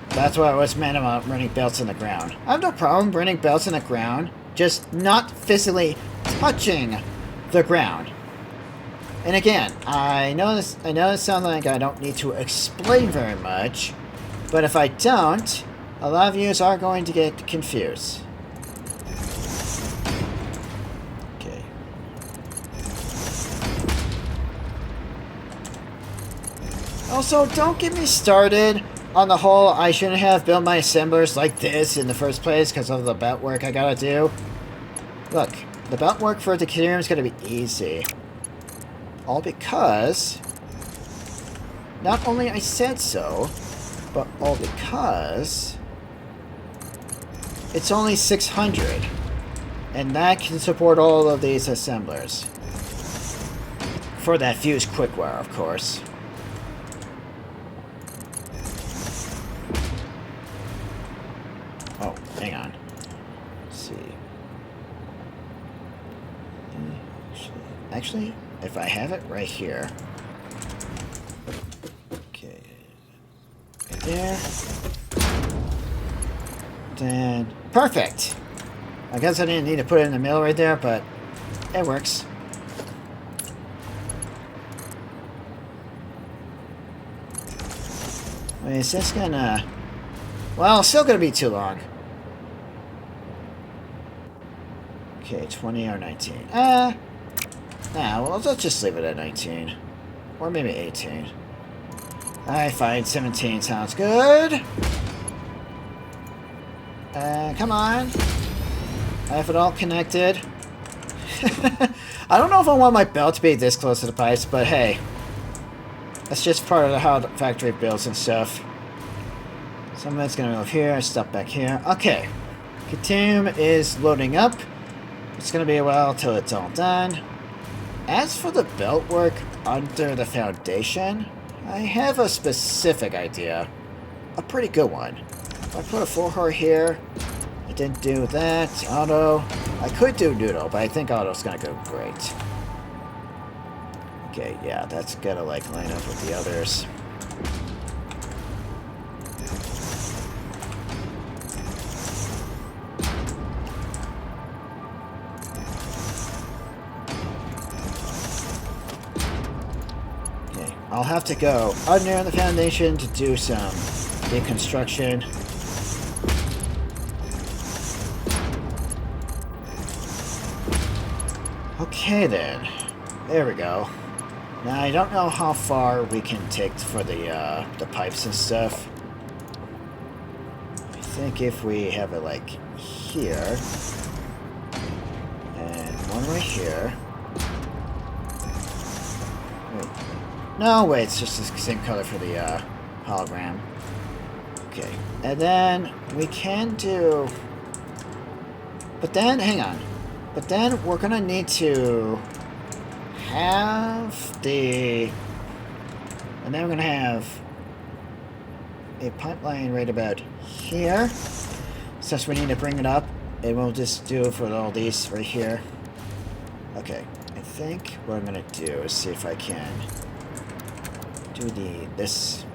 That's what I was meant about running belts on the ground. I have no problem running belts on the ground, just not physically touching the ground. And again, I know it sounds like I don't need to explain very much, but if I don't, a lot of you are going to get confused. Okay. Also, don't get me started on the whole I shouldn't have built my assemblers like this in the first place because of the belt work I gotta do. Look, the belt work for the Ethereum is gonna be easy. All because not only I said so, but all because it's only 600, and that can support all of these assemblers. For that fused Quickwire, of course. Oh, hang on. Let's see. Actually, if I have it right here. Okay. Right there. Then, perfect! I guess I didn't need to put it in the middle right there, but it works. Wait, is this gonna... Well, it's still gonna be too long. Okay, 20 or 19. Nah, well, let's just leave it at 19. Or maybe 18. Alright, fine, 17 sounds good. Come on. I have it all connected. I don't know if I want my belt to be this close to the pipes, but hey. That's just part of how the factory builds and stuff. Some of it's gonna move here, stuff back here. Okay. Continuum is loading up. It's gonna be a while till it's all done. As for the belt work under the foundation, I have a specific idea. A pretty good one. I put a 4-hor here. I didn't do that. Auto. I could do noodle, but I think auto's gonna go great. Okay, yeah, that's gonna like line up with the others. Okay, I'll have to go under the foundation to do some deconstruction. Okay then, there we go. Now I don't know how far we can take for the pipes and stuff. I think if we have it like here, and one right here. Wait. No, wait, it's just the same color for the hologram. Okay, and then we can do. But then, hang on. But then we're gonna need to have the... And then we're gonna have a pipeline right about here. Since we need to bring it up, and we'll just do it for all these right here. Okay, I think what I'm gonna do is see if I can do this.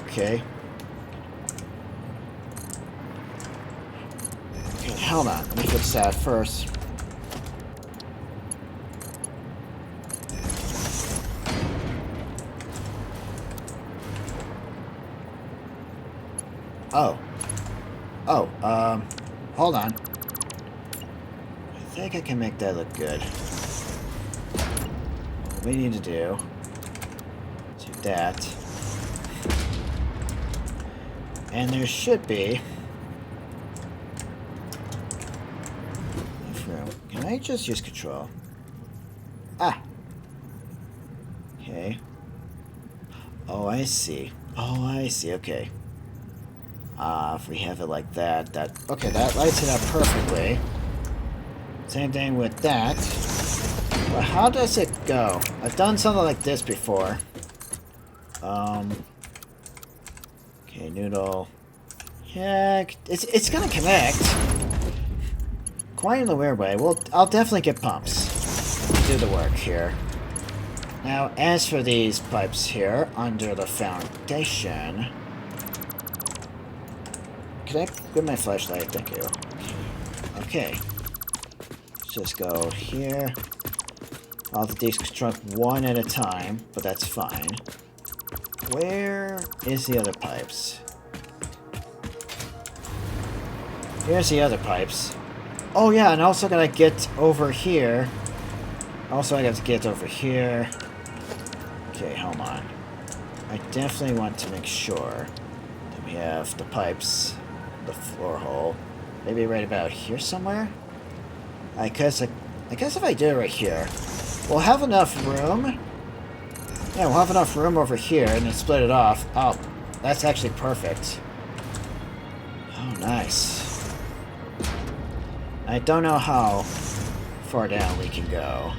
Okay. Hold on, let me fix that first. Hold on. I think I can make that look good. What we need to do that. And there should be Can I just use control? Ah. Okay. Oh, I see. Oh, I see. Okay. If we have it like that, okay, that lights it up perfectly. Same thing with that. But how does it go? I've done something like this before. Okay, noodle. Yeah, it's gonna connect. Quite in a weird way. Well, I'll definitely get pumps. Do the work here. Now, as for these pipes here, under the foundation... Can I get my flashlight? Thank you. Okay. Let's just go here. I'll have to deconstruct one at a time, but that's fine. Where is the other pipes? Here's the other pipes. Oh yeah, and also gotta get over here. Also I got to get over here. Okay, hold on. I definitely want to make sure that we have the pipes, the floor hole. Maybe right about here somewhere? I guess if I do it right here, we'll have enough room. Yeah, we'll have enough room over here and then split it off. Oh, that's actually perfect. Oh, nice. I don't know how far down we can go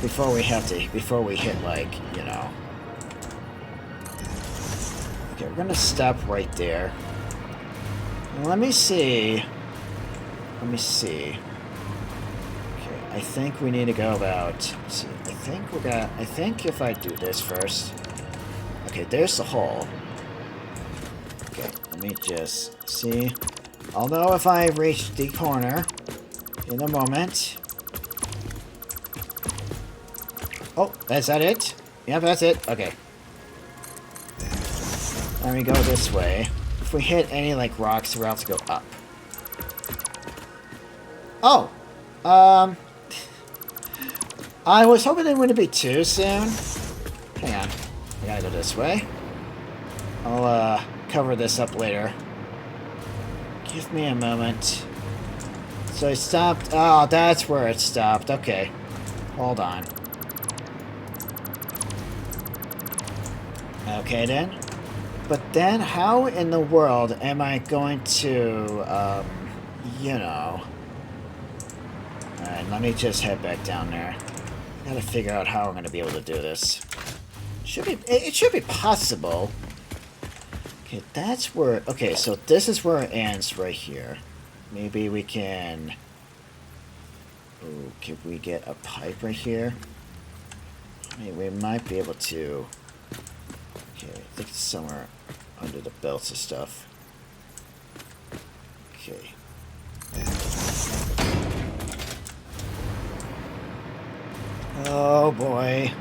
before we hit, like, you know. Okay, we're gonna stop right there. Let me see. Let me see. Okay, I think we need to go about... Let's see. I think if I do this first... Okay, there's the hole. Okay, let me just see. I'll know if I reach the corner in a moment. Oh, is that it? Yep, that's it. Okay. Let me go this way. If we hit any, like, rocks, the routes go up. Oh! I was hoping it wouldn't be too soon. Hang on. I gotta go this way. I'll, cover this up later. Give me a moment. So it stopped. Oh, that's where it stopped. Okay. Hold on. Okay, then. But then, how in the world am I going to, you know... Alright, let me just head back down there. Gotta figure out how I'm gonna be able to do this. It should be possible. Okay, that's where... Okay, so this is where it ends right here. Maybe we can... Ooh, can we get a pipe right here? I mean, we might be able to... Okay, I think it's somewhere under the belts and stuff. Okay. Oh boy.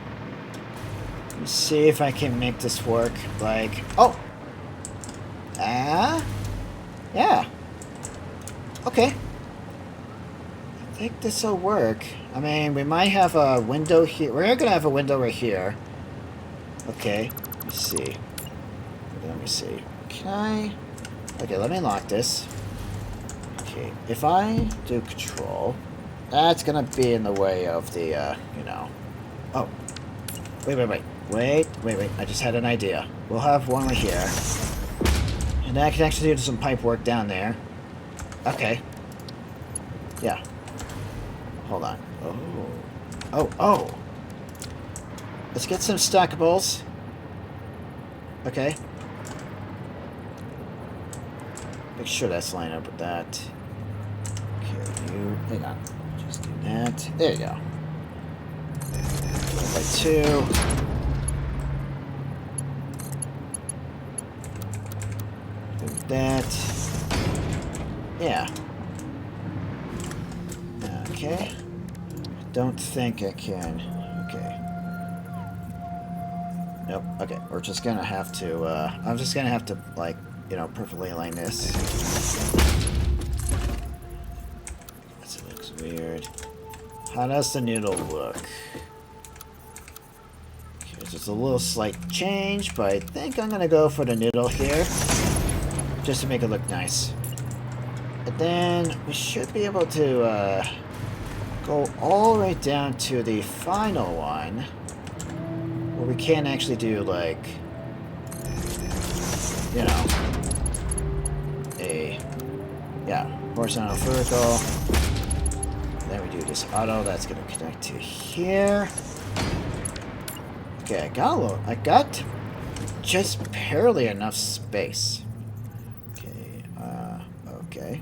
Let me see if I can make this work. Like, oh! Yeah. Okay. I think this will work. I mean, we might have a window here. We're gonna have a window right here. Okay. Let me see. Okay, let me see. Can I... Okay, let me lock this. Okay, if I do control... That's gonna be in the way of the, you know... Oh. Wait. I just had an idea. We'll have one right here. And I can actually do some pipe work down there. Okay. Yeah. Hold on. Oh. Let's get some stackables. Okay. Make sure that's lined up with that. Okay, you... Hang on. Just do that. There you go. 1 by 2. Do that. Yeah. Okay. Don't think I can. Okay. Nope. Okay. We're just gonna have to, I'm just gonna have to, like, you know, perfectly align this. That looks weird. How does the noodle look? Okay, just a little slight change, but I think I'm gonna go for the noodle here. Just to make it look nice. And then we should be able to, go all the way down to the final one. Where we can actually do, like, you know, yeah, horizontal, vertical. Then we do this auto. That's gonna connect to here. Okay, I got just barely enough space. Okay, okay.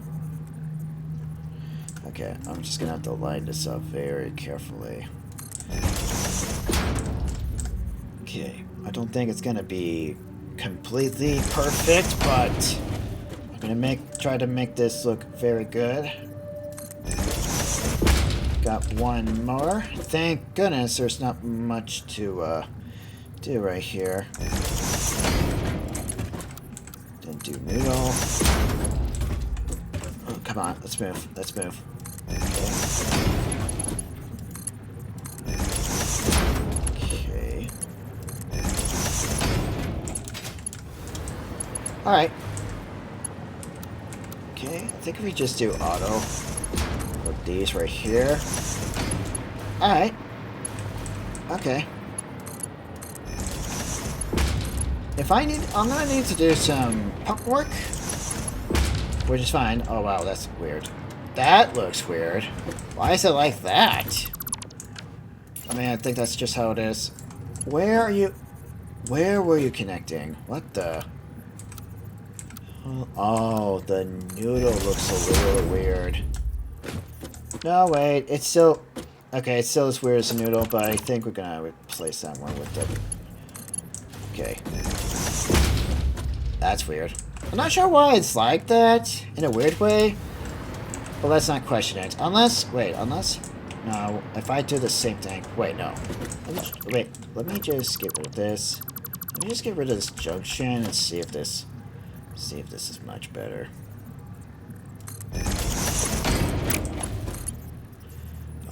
Okay, I'm just gonna have to line this up very carefully. Okay, I don't think it's gonna be completely perfect, but I'm gonna try to make this look very good. Got one more. Thank goodness there's not much to do right here. Then do noodle. Oh, come on, let's move. Let's move. Okay. Alright. Okay, I think if we just do auto. Put these right here. Alright. Okay. I'm gonna need to do some pump work. Which is fine. Oh wow, that's weird. That looks weird. Why is it like that? I mean, I think that's just how it is. Where were you connecting? What the? Oh, the noodle looks a little weird. No, wait, it's still... Okay, it's still as weird as a noodle, but I think we're gonna replace that one with the... Okay. That's weird. I'm not sure why it's like that, in a weird way. Well, let's not question it. Unless... Wait, unless... No, if I do the same thing... Wait, no. Let me just get rid of this. Let me just get rid of this junction and see if this... See if this is much better.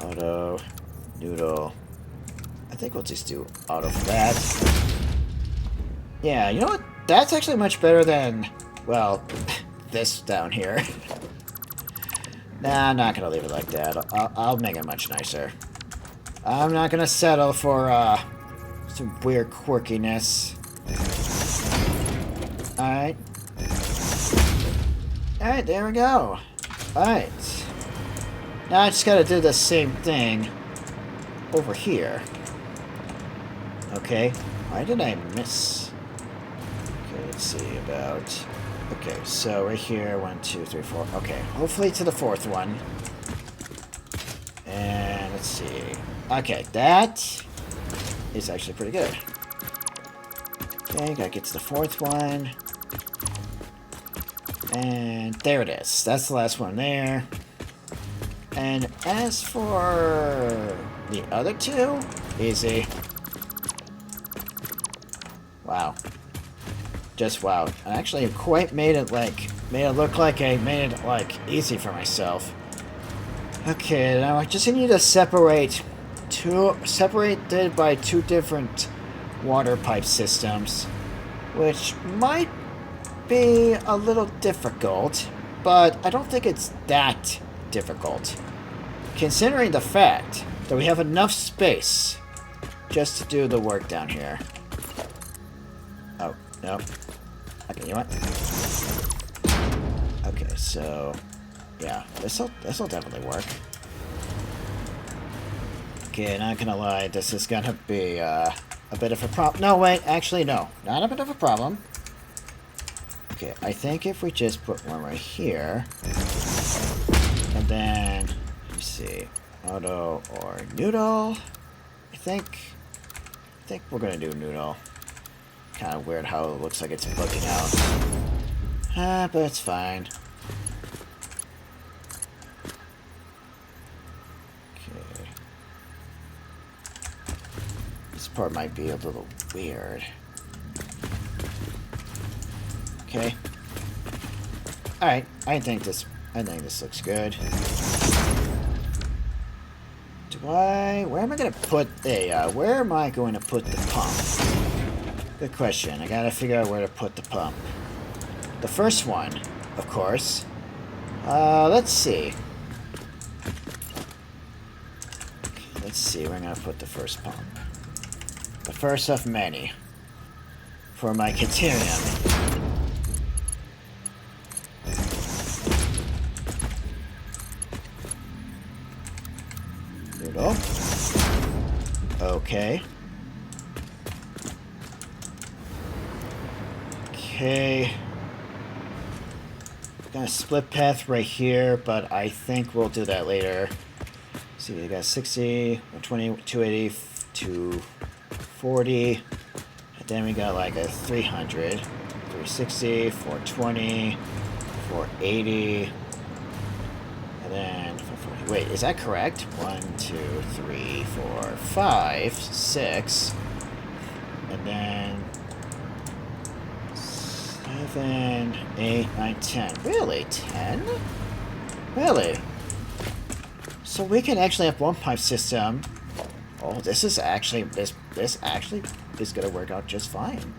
Auto, noodle. I think we'll just do auto for that. Yeah, you know what? That's actually much better than, well, this down here. Nah, I'm not gonna leave it like that. I'll make it much nicer. I'm not gonna settle for some weird quirkiness. Alright. Alright, there we go. Alright. Now I just gotta do the same thing over here. Okay. Why did I miss? Okay, let's see about... Okay, so right here, 1, 2, 3, 4. Okay, hopefully to the fourth one. And let's see. Okay, that is actually pretty good. Okay, gotta get to the fourth one. And there it is. That's the last one there. And as for the other two, easy. Wow. Just wow. I actually quite made it look like I made it like easy for myself. Okay, now I just need to separated by two different water pipe systems, which might be a little difficult, but I don't think it's that difficult, considering the fact that we have enough space just to do the work down here. Oh, no. Okay, you know what? Okay, so yeah, this'll definitely work. Okay, not gonna lie, this is gonna be a bit of a problem. No, wait, actually no, not a bit of a problem. Okay, I think if we just put one right here, and then, let me see, auto or noodle, I think we're gonna do noodle. Kind of weird how it looks like it's bugging out. But it's fine. Okay. This part might be a little weird. Okay. Alright, I think this looks good. Where am I going to put the pump? Good question. I gotta figure out where to put the pump. The first one, of course. Let's see. Okay, let's see where I'm gonna put the first pump. The first of many. For my Criterium. Okay. Okay. Got a split path right here, but I think we'll do that later. See, we got 60, 120, 280, 240. And then we got like a 300, 360, 420, 480. And then 440. Wait, is that correct? 1, 2, 3, 4, 5, 6. And then 7, 8, 9, 10. Really? 10? Really? So we can actually have one pipe system. Oh, this is actually this actually is gonna work out just fine.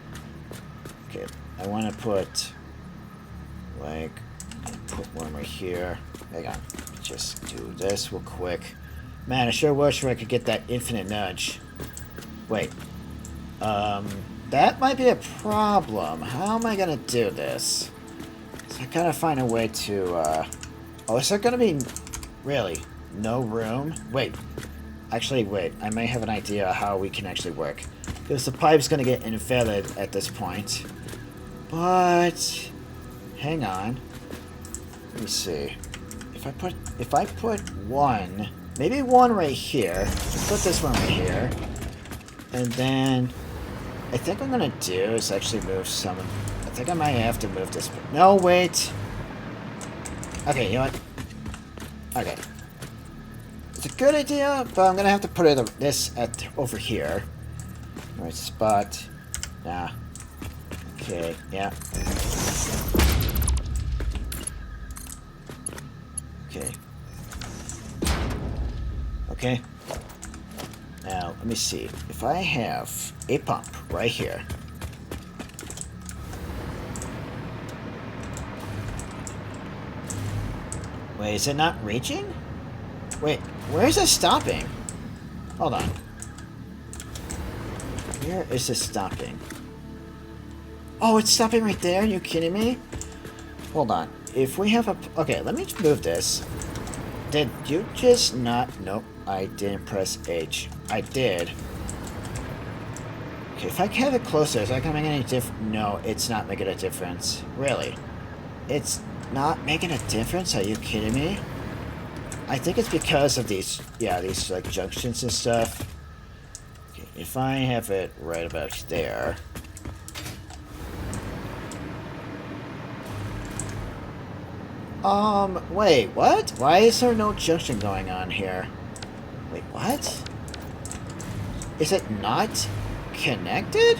Okay, I want to put like one right here. Hang on, just do this real quick. Man, I sure wish I could get that infinite nudge. Wait, that might be a problem. How am I gonna do this? So I gotta find a way to. Oh, is there gonna be really no room? Wait. Actually, wait. I may have an idea how we can actually work. Because the pipe's going to get invalid at this point. But hang on. Let me see. If I put one, maybe one right here. Put this one right here. And then I think what I'm going to do is actually move some. I think I might have to move this. No, wait. Okay, you know what? Okay. It's a good idea, but I'm gonna have to put this over here. Right spot. Nah. Okay, yeah. Okay. Okay. Now, let me see. If I have a pump right here. Wait, is it not reaching? Wait, where is it stopping? Hold on. Where is it stopping? Oh, it's stopping right there? Are you kidding me? Hold on. If we have a... Okay, let me move this. Did you just not... Nope, I didn't press H. I did. Okay, if I have it closer, is that gonna make any difference? No, it's not making a difference. Really? It's not making a difference? Are you kidding me? I think it's because of these, these like junctions and stuff. Okay, if I have it right about there. Wait, what? Why is there no junction going on here? Wait, what? Is it not connected?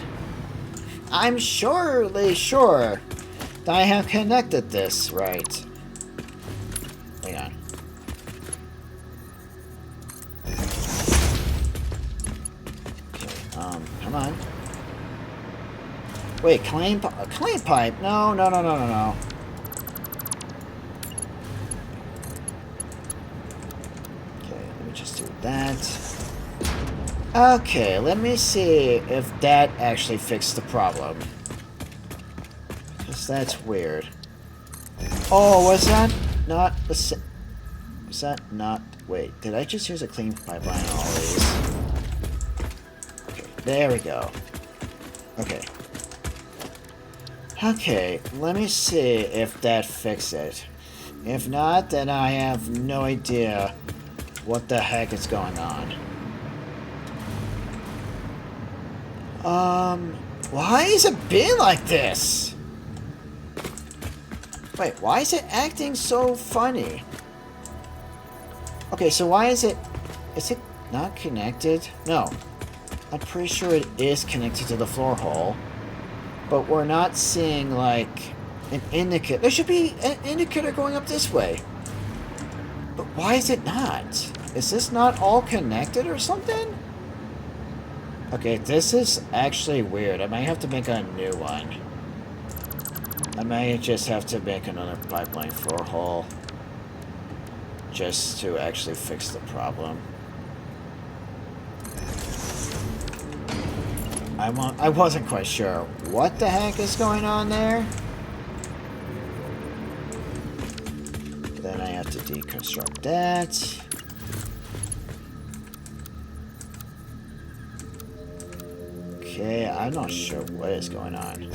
I'm surely sure that I have connected this right. Hang on. Come on. Wait, clean pipe? No. Okay, let me just do that. Okay, let me see if that actually fixed the problem. Because that's weird. Oh, was that not the same? Was that not... Wait, did I just use a clean pipeline on all these? There we go. Okay. Okay, let me see if that fixed it. If not, then I have no idea what the heck is going on. Why is it being like this? Wait, why is it acting so funny? Okay, so why is it not connected? No. I'm pretty sure it is connected to the floor hole, but we're not seeing, like, an indicator. There should be an indicator going up this way. But why is it not? Is this not all connected or something? Okay, this is actually weird. I might have to make a new one. I might just have to make another pipeline floor hole just to actually fix the problem. I wasn't quite sure what the heck is going on there. Then I have to deconstruct that. Okay, I'm not sure what is going on.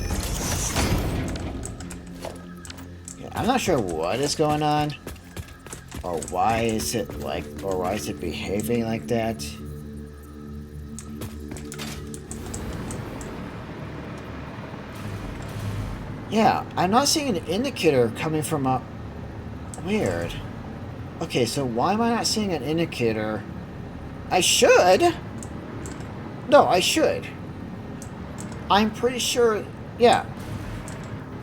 Yeah, I'm not sure what is going on. Or why is it like, or why is it behaving like that? Yeah, I'm not seeing an indicator coming from a... Weird. Okay, so why am I not seeing an indicator? I should! No, I should. I'm pretty sure... Yeah.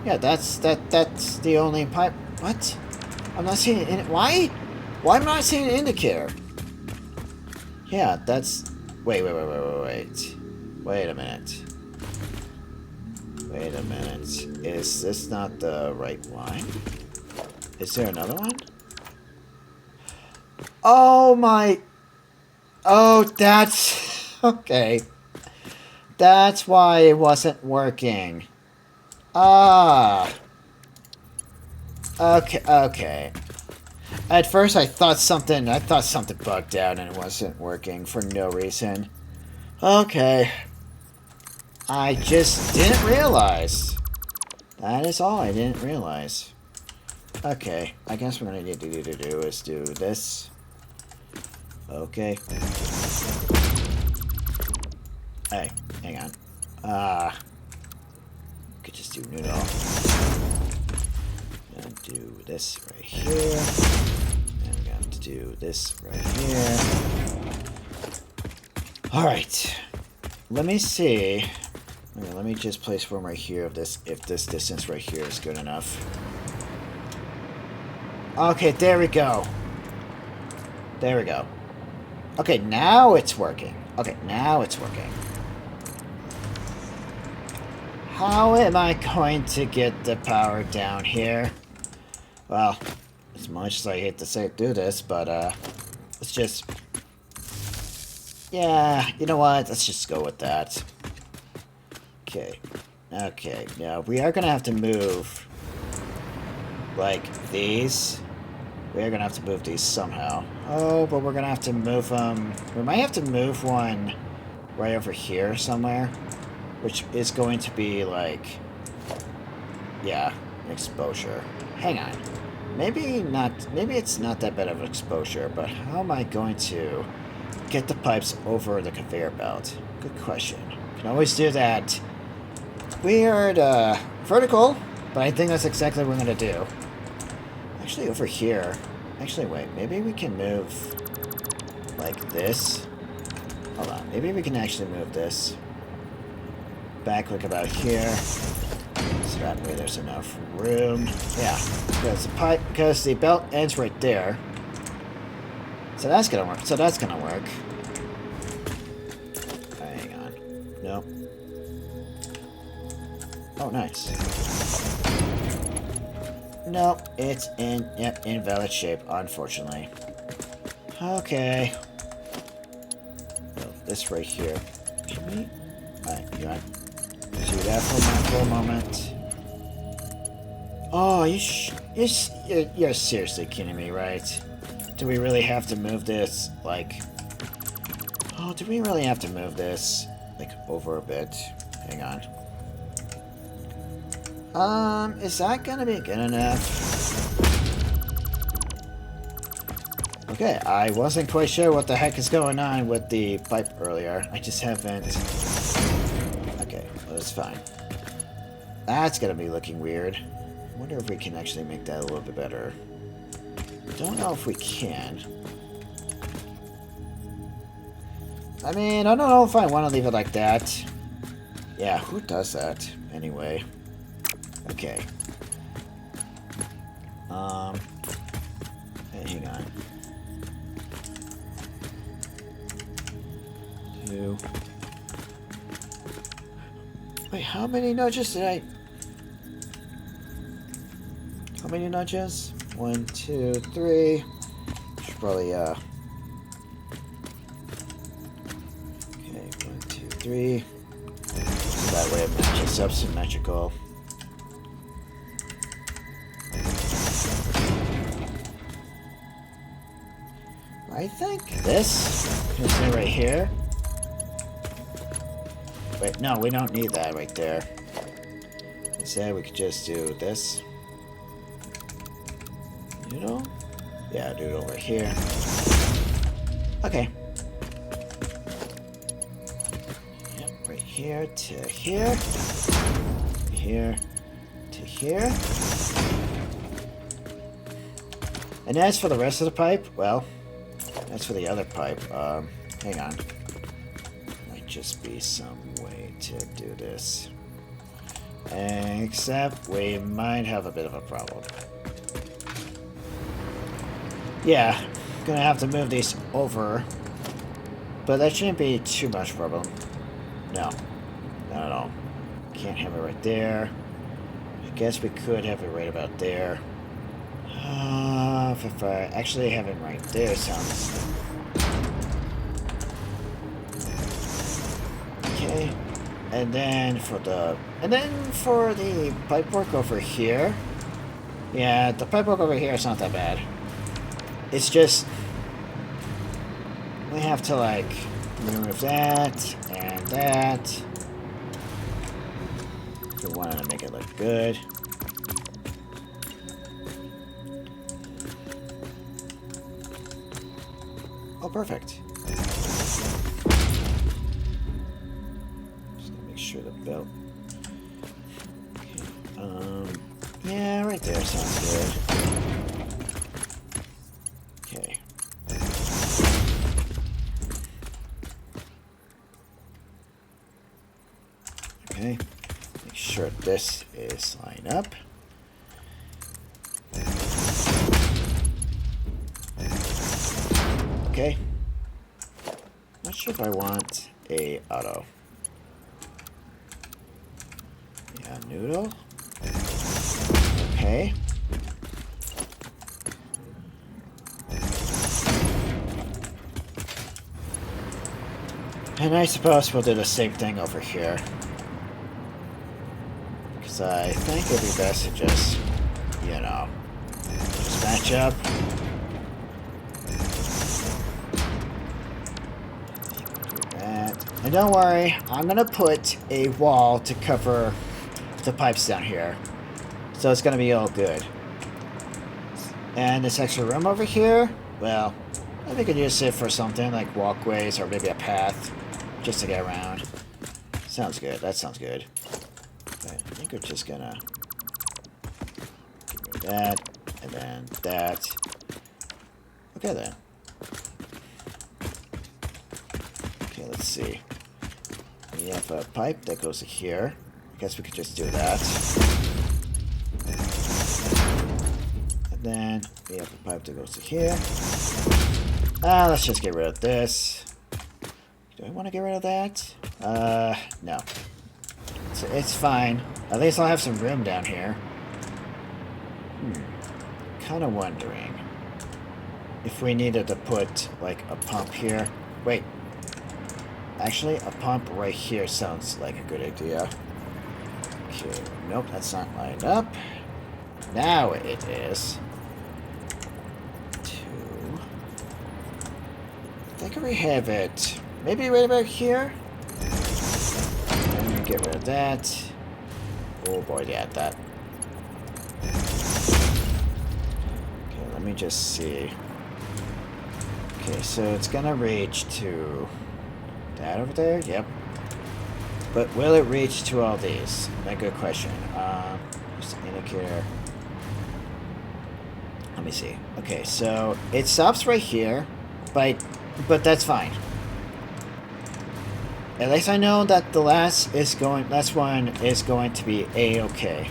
Yeah, that's the only pipe... What? I'm not seeing it. Why? Why am I not seeing an indicator? Yeah, that's... Wait. Wait a minute. Wait a minute. Is this not the right one? Is there another one? Oh my... Oh, that's... Okay. That's why it wasn't working. Ah... Okay. At first I thought something bugged out and it wasn't working for no reason. Okay. I just didn't realize. That is all I didn't realize. Okay, I guess what I need to do is do this. Okay. Hey, hang on. Could just do noodle. And do this right here. And we have to do this right here. Alright. Let me see. Let me just place one right here if this distance right here is good enough. Okay, there we go. There we go. Okay, now it's working. Okay, now it's working. How am I going to get the power down here? Well, as much as I hate to say do this, but let's just... Yeah, you know what? Let's just go with that. Okay. Okay, now we are gonna have to move like these. We are gonna have to move these somehow. Oh, but we're gonna have to move them. We might have to move one right over here somewhere, which is going to be like, yeah, an exposure. Hang on. Maybe not. Maybe it's not that bad of an exposure, but how am I going to get the pipes over the conveyor belt? Good question. Can always do that. Weird, vertical, but I think that's exactly what we're gonna do. Actually, over here. Actually, wait. Maybe we can move like this. Hold on. Maybe we can actually move this back like about here. So that way there's enough room. Yeah, because the belt ends right there. So that's gonna work. Hang on. Nope. Oh, nice. Nope, it's in invalid shape, unfortunately. Okay. Oh, this right here. Can we? Alright, you want to do that for a moment? Oh, you're seriously kidding me, right? Do we really have to move this, like... Oh, do we really have to move this, like, over a bit? Hang on. Is that gonna be good enough? Okay, I wasn't quite sure what the heck is going on with the pipe earlier. I just haven't... Okay, well, that's fine. That's gonna be looking weird. I wonder if we can actually make that a little bit better. Don't know if we can. I mean, I don't know if I want to leave it like that. Yeah, who does that anyway? Okay. Hang on. 2. Wait, how many nudges did I... How many nudges? 1, 2, 3. Should probably, Okay, 1, 2, 3. So that way it matches up symmetrical. I think this is right here. Wait, no, we don't need that right there. Instead, we could just do this. Noodle? Yeah, noodle right here. Okay. Yep, right here to here. Here to here. And as for the rest of the pipe, well, as for the other pipe, hang on. Might just be some way to do this. Except we might have a bit of a problem. Yeah, gonna have to move these over. But that shouldn't be too much problem. No, not at all. Can't have it right there. I guess we could have it right about there. If I actually have it right there, sounds... Okay. And then for the pipe work over here. Yeah, the pipe work over here is not that bad. It's just we have to like remove that and that. If we wanted to make it look good. Oh, perfect. Sure the belt. Okay. Yeah, right there sounds good. Okay. Okay. Make sure this is lined up. Okay. Not sure if I want a auto. Noodle. Okay. And I suppose we'll do the same thing over here. Because I think it'd be best to just, you know, just match up. Do that. And don't worry, I'm gonna put a wall to cover the pipes down here, so it's gonna be all good. And this extra room over here, well, I think we could use it for something like walkways or maybe a path just to get around. Sounds good. That sounds good. But I think we're just gonna give me that and then that. Okay then. Okay, let's see. We have a pipe that goes to here. I guess we could just do that. And then we have a pipe that goes to here. Let's just get rid of this. Do I want to get rid of that? No. It's fine. At least I'll have some room down here. Kind of wondering if we needed to put, like, a pump here. Wait. Actually, a pump right here sounds like a good idea. Okay, nope, that's not lined up. Now it is. 2. I think we have it. Maybe right about here. And get rid of that. Oh boy, yeah, that. Okay, let me just see. Okay, so it's gonna reach to that over there. Yep. But will it reach to all these? A good question. Just an indicator. Let me see. Okay, so it stops right here, but that's fine. At least I know that the last one is going to be A-okay.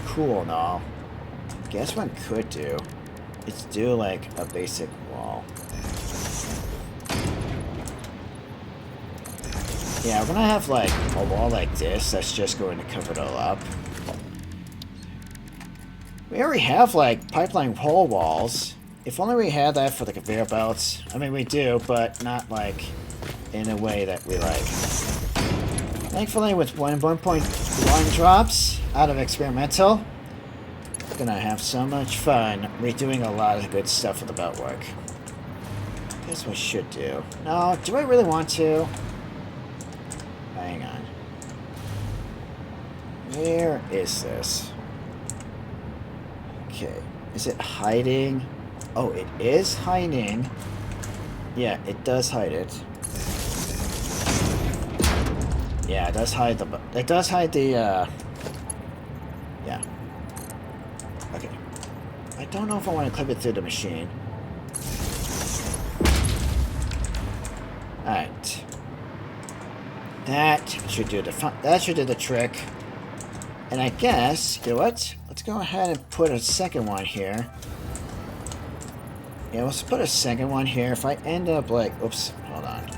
Cool, no. Guess what I could do is do like a basic wall. Yeah, we're gonna have like a wall like this that's just going to cover it all up. We already have like pipeline wall walls. If only we had that for the conveyor belts. I mean, we do, but not like in a way that we like. Thankfully, with 1.1 drops out of experimental, we're gonna have so much fun redoing a lot of good stuff with the belt work. Guess we should do. No, do I really want to? Hang on. Where is this? Okay. Is it hiding? Oh, it is hiding. Yeah, it does hide it. Yeah, it does hide the... It does hide the, yeah. Okay. I don't know if I want to clip it through the machine. Alright. That should do the trick. And I guess, you know what? Let's go ahead and put a second one here. Yeah, let's put a second one here. If I end up like... Oops, hold on.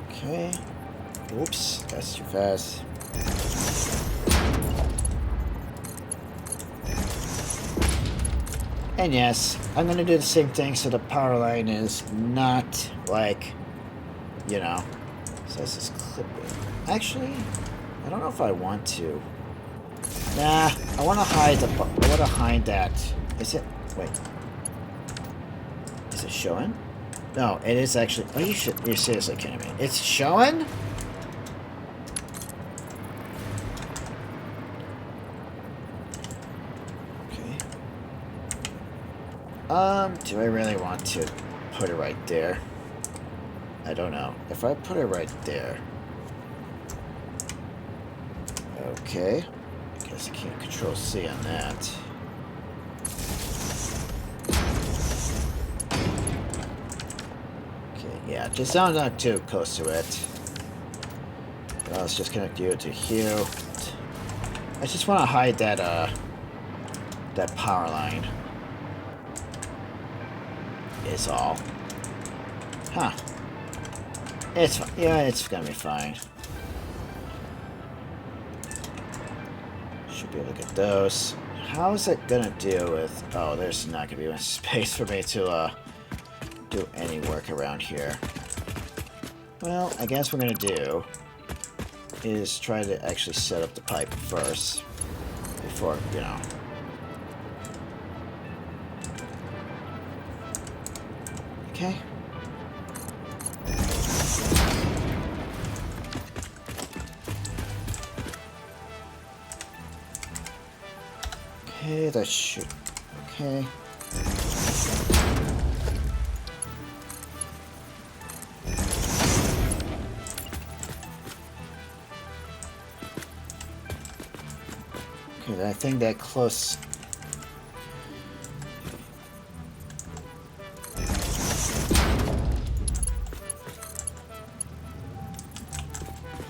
Okay. Oops, that's too fast. And yes, I'm going to do the same thing so the power line is not like, you know, so this is clipping. Actually, I don't know if I want to. Nah, I want to hide that. Is it? Wait. Is it showing? No, it is actually. Oh, you're seriously kidding me. It's showing? Okay. Do I really want to put it right there? I don't know. If I put it right there. Okay. I guess I can't control C on that. Okay, yeah, just not too close to it. But let's just connect you to here. I just want to hide that that power line. Is all. Huh. It's fine. Yeah, it's gonna be fine. Should be able to get those. How is it gonna deal with... Oh, there's not gonna be much space for me to do any work around here. Well, I guess what we're gonna do is try to actually set up the pipe first before, you know. Okay. Okay, that should... Okay. Okay, I think that close...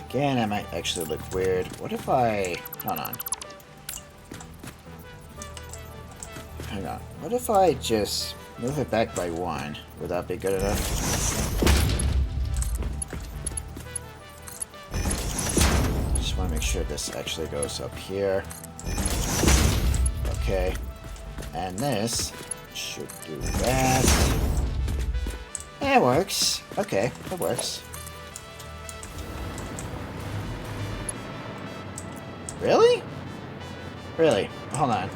Again, that might actually look weird. What if I... Hold on. Hang on. What if I just move it back by one? Would that be good enough? Just want to make sure this actually goes up here. Okay. And this should do that. It works. Okay, it works. Really? Really? Hold on.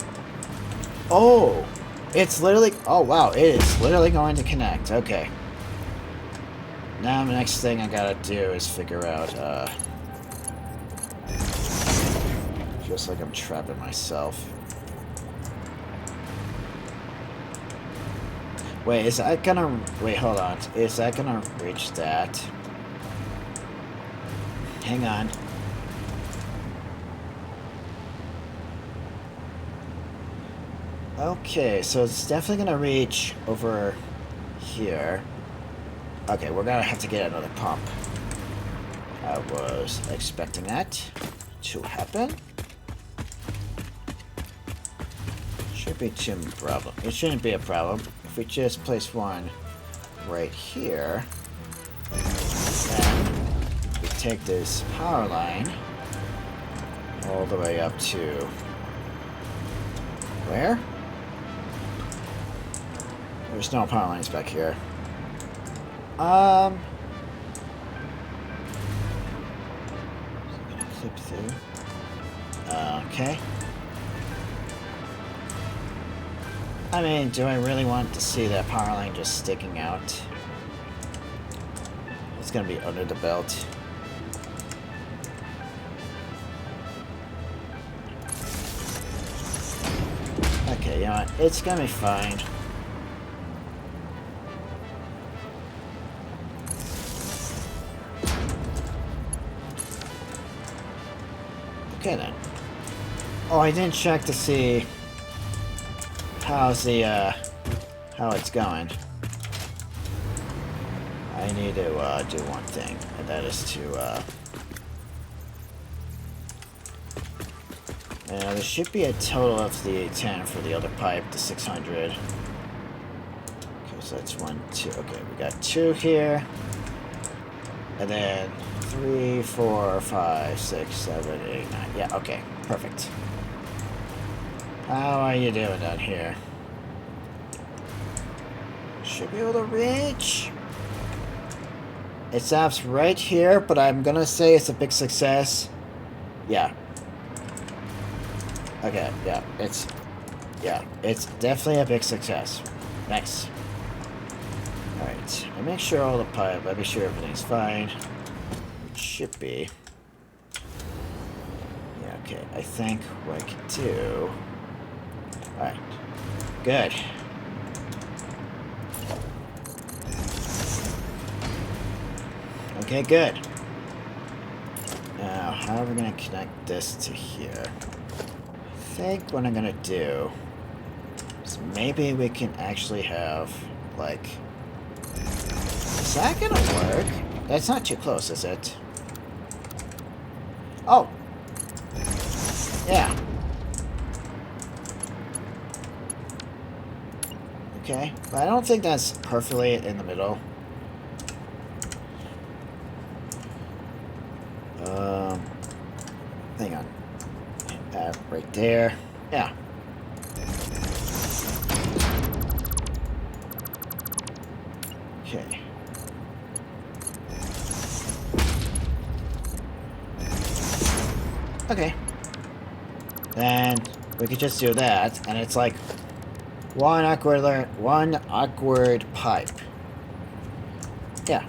Oh! It's literally... Oh, wow. It is literally going to connect. Okay. Now the next thing I gotta do is figure out, feels like I'm trapping myself. Wait, is that gonna... Wait, hold on. Is that gonna reach that? Hang on. Okay, so it's definitely gonna reach over here. Okay, we're gonna have to get another pump. I was expecting that to happen. Should be too problem. It shouldn't be a problem if we just place one right here. Then we take this power line all the way up to where? There's no power lines back here. Clip through. Okay. I mean, do I really want to see that power line just sticking out? it's gonna be under the belt. Okay, you know what? It's gonna be fine. Okay then. Oh, I didn't check to see how's the how it's going. I need to do one thing, and that is to there should be a total of the 10 for the other pipe, the 600. Okay, so that's 1, 2. Okay, we got 2 here. And then 3, 4, 5, 6, 7, 8, 9. Yeah, okay. Perfect. How are you doing down here? Should be able to reach. It stops right here, but I'm gonna say it's a big success. Yeah. Okay, yeah, it's definitely a big success. Nice. Alright, and make sure all the pipe, let me sure everything's fine. It should be. Yeah, okay, I think what I can do. Alright, good. Okay, good. Now, how are we gonna connect this to here? I think what I'm gonna do is maybe we can actually have, like... Is that gonna work? That's not too close, is it? Oh! Yeah. Okay, but I don't think that's perfectly in the middle. Hang on. Right there. Yeah. Okay. Okay. Then we could just do that, and it's like one awkward pipe. Yeah.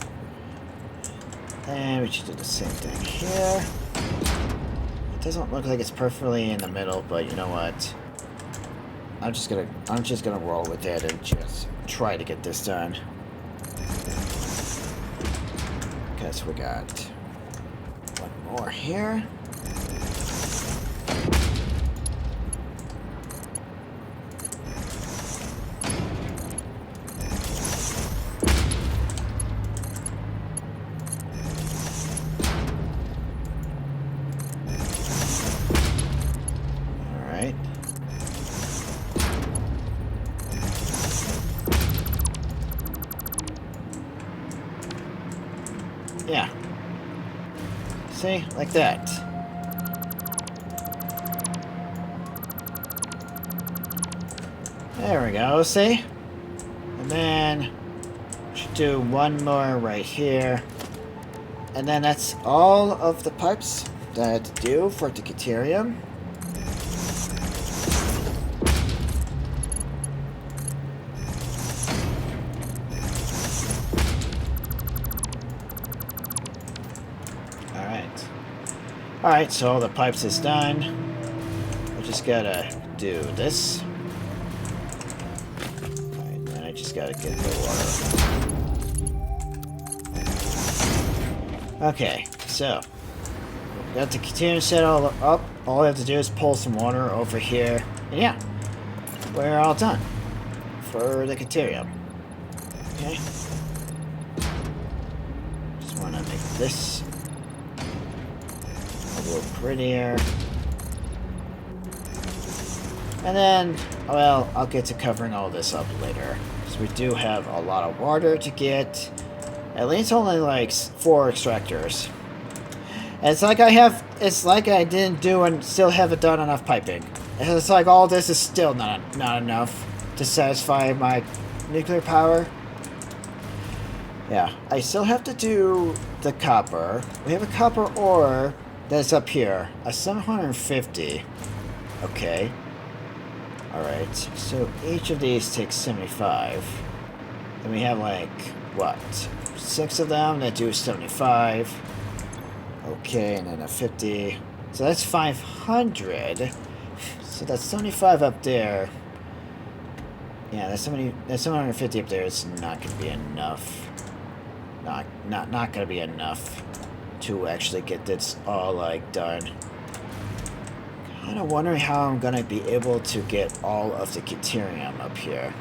And we should do the same thing here. It doesn't look like it's perfectly in the middle, but you know what? I'm just gonna roll with it and just try to get this done. Because we got one more here. Yeah. See? Like that. There we go, see? And then should do one more right here. And then that's all of the pipes that I had to do for the deuterium. Alright, so all the pipes is done. I just gotta do this. Alright, then I just gotta get the water. Okay, so got the container set all up. All I have to do is pull some water over here. And yeah, we're all done for the deuterium. Okay. Just wanna make this a little prettier. And then, well, I'll get to covering all this up later. So we do have a lot of water to get. At least only like 4 extractors. And it's like I didn't do and still haven't done enough piping. It's like all this is still not enough to satisfy my nuclear power. Yeah, I still have to do the copper. We have a copper ore that's up here, a 750. Okay. Alright, so each of these takes 75. And we have like what? 6 of them that do 75. Okay, and then a 50. So that's 500. So that's 75 up there. Yeah, that's 750 up there. It's not gonna be enough. Not gonna be enough to actually get this all like done. Kind of wondering how I'm gonna be able to get all of the deuterium up here.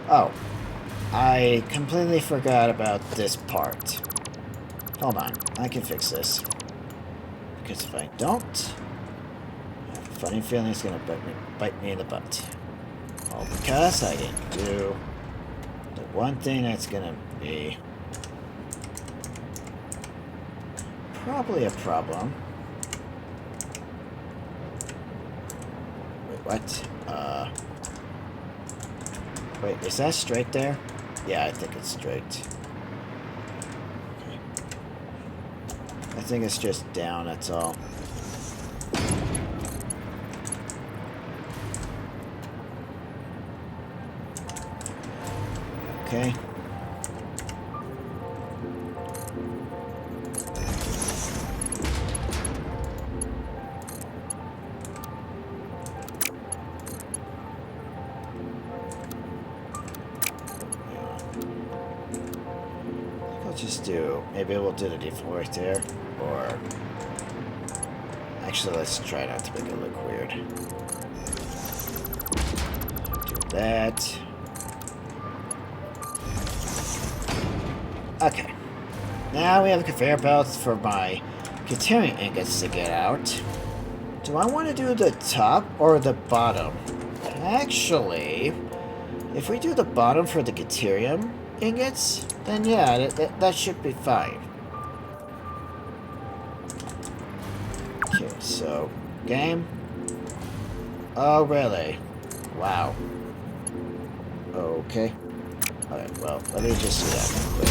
Oh, I completely forgot about this part. Hold on, I can fix this. Because if I don't, I have a funny feeling it's gonna bite me in the butt. All because I didn't do the one thing that's gonna be probably a problem. Wait, what? Wait, is that straight there? Yeah, I think it's straight. Okay. I think it's just down, that's all. Okay. Just do, maybe we'll do the default right there, or actually let's try not to make it look weird. Do that. Okay, now we have a conveyor belt for my deuterium ingots to get out. Do I want to do the top or the bottom? Actually, if we do the bottom for the deuterium ingots, then yeah, that should be fine. Okay, so, game. Oh, really? Wow. Okay. Alright, well, let me just do that real quick.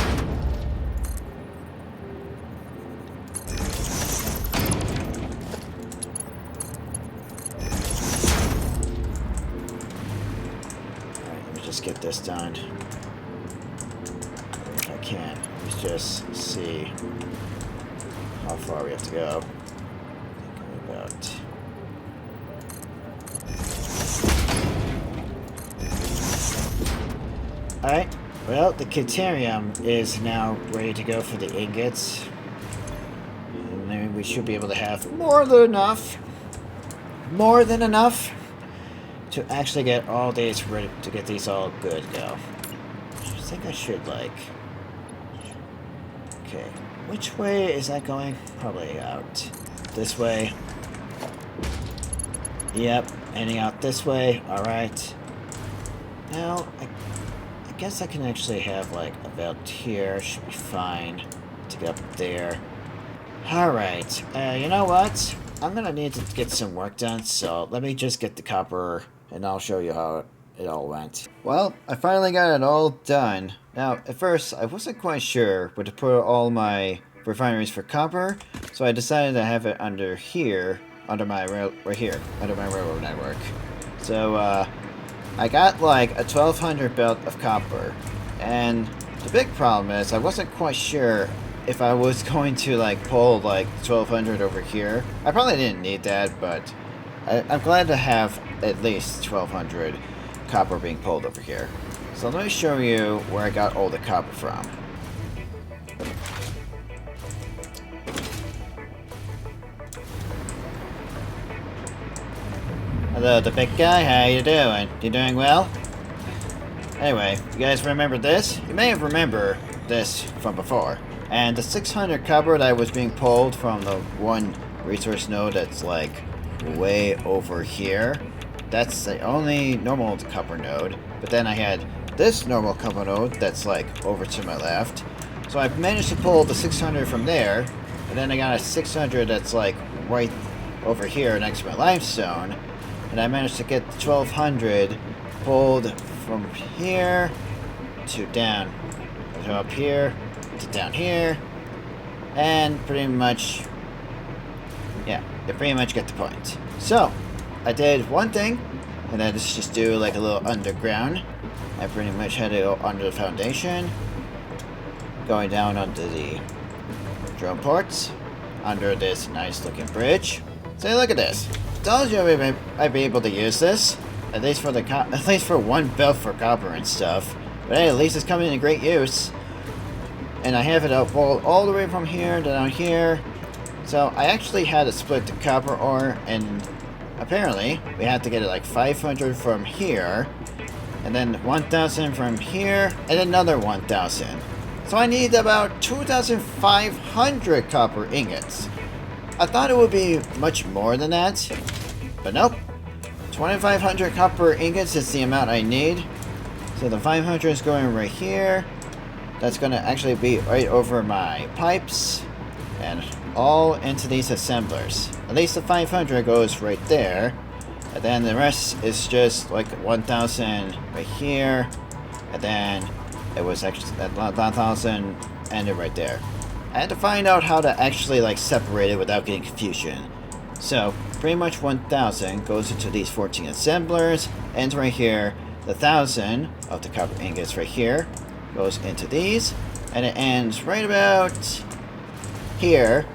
Alright, let me just get this done. Can let's just see how far we have to go. About alright, well, the deuterium is now ready to go for the ingots, and then we should be able to have more than enough to actually get all these ready to get these all good to go. I think I should like. Okay, which way is that going? Probably out this way. Yep, ending out this way. Alright. Now, I guess I can actually have, like, a belt here. Should be fine to get up there. Alright, you know what? I'm gonna need to get some work done, so let me just get the copper, and I'll show you how it all went. Well, I finally got it all done. Now, at first, I wasn't quite sure where to put all my refineries for copper, so I decided to have it under here, under my under my railroad network. So, I got like a 1200 belt of copper, and the big problem is I wasn't quite sure if I was going to like pull like 1200 over here. I probably didn't need that, but I'm glad to have at least 1200 copper being pulled over here. So let me show you where I got all the copper from. Hello, the big guy. How you doing? You doing well? Anyway, you guys remember this? You may have remembered this from before. And the 600 copper that was being pulled from the one resource node that's like way over here. That's the only normal copper node. But then I had this normal copper node that's like over to my left. So I managed to pull the 600 from there. And then I got a 600 that's like right over here next to my limestone. And I managed to get the 1200 pulled from here to down, to up here, to down here, and pretty much, yeah, you pretty much get the point. So, I did one thing, and let's just do like a little underground. I pretty much had to go under the foundation, going down onto the drone ports under this nice looking bridge. So look at this. Told you I'd be able to use this, at least for one belt for copper and stuff. But hey, at least it's coming in great use. And I have it up all the way from here to down here. So I actually had to split the copper ore, and apparently we had to get it like 500 from here, and then 1,000 from here, and another 1,000. So I need about 2,500 copper ingots. I thought it would be much more than that, but nope. 2,500 copper ingots is the amount I need. So the 500 is going right here. That's going to actually be right over my pipes and all into these assemblers. At least the 500 goes right there. And then the rest is just like 1,000 right here. And then it was actually 1,000 ended right there. I had to find out how to actually like separate it without getting confusion. So pretty much 1,000 goes into these 14 assemblers, ends right here. The 1,000 of the copper ingots right here goes into these, and it ends right about here.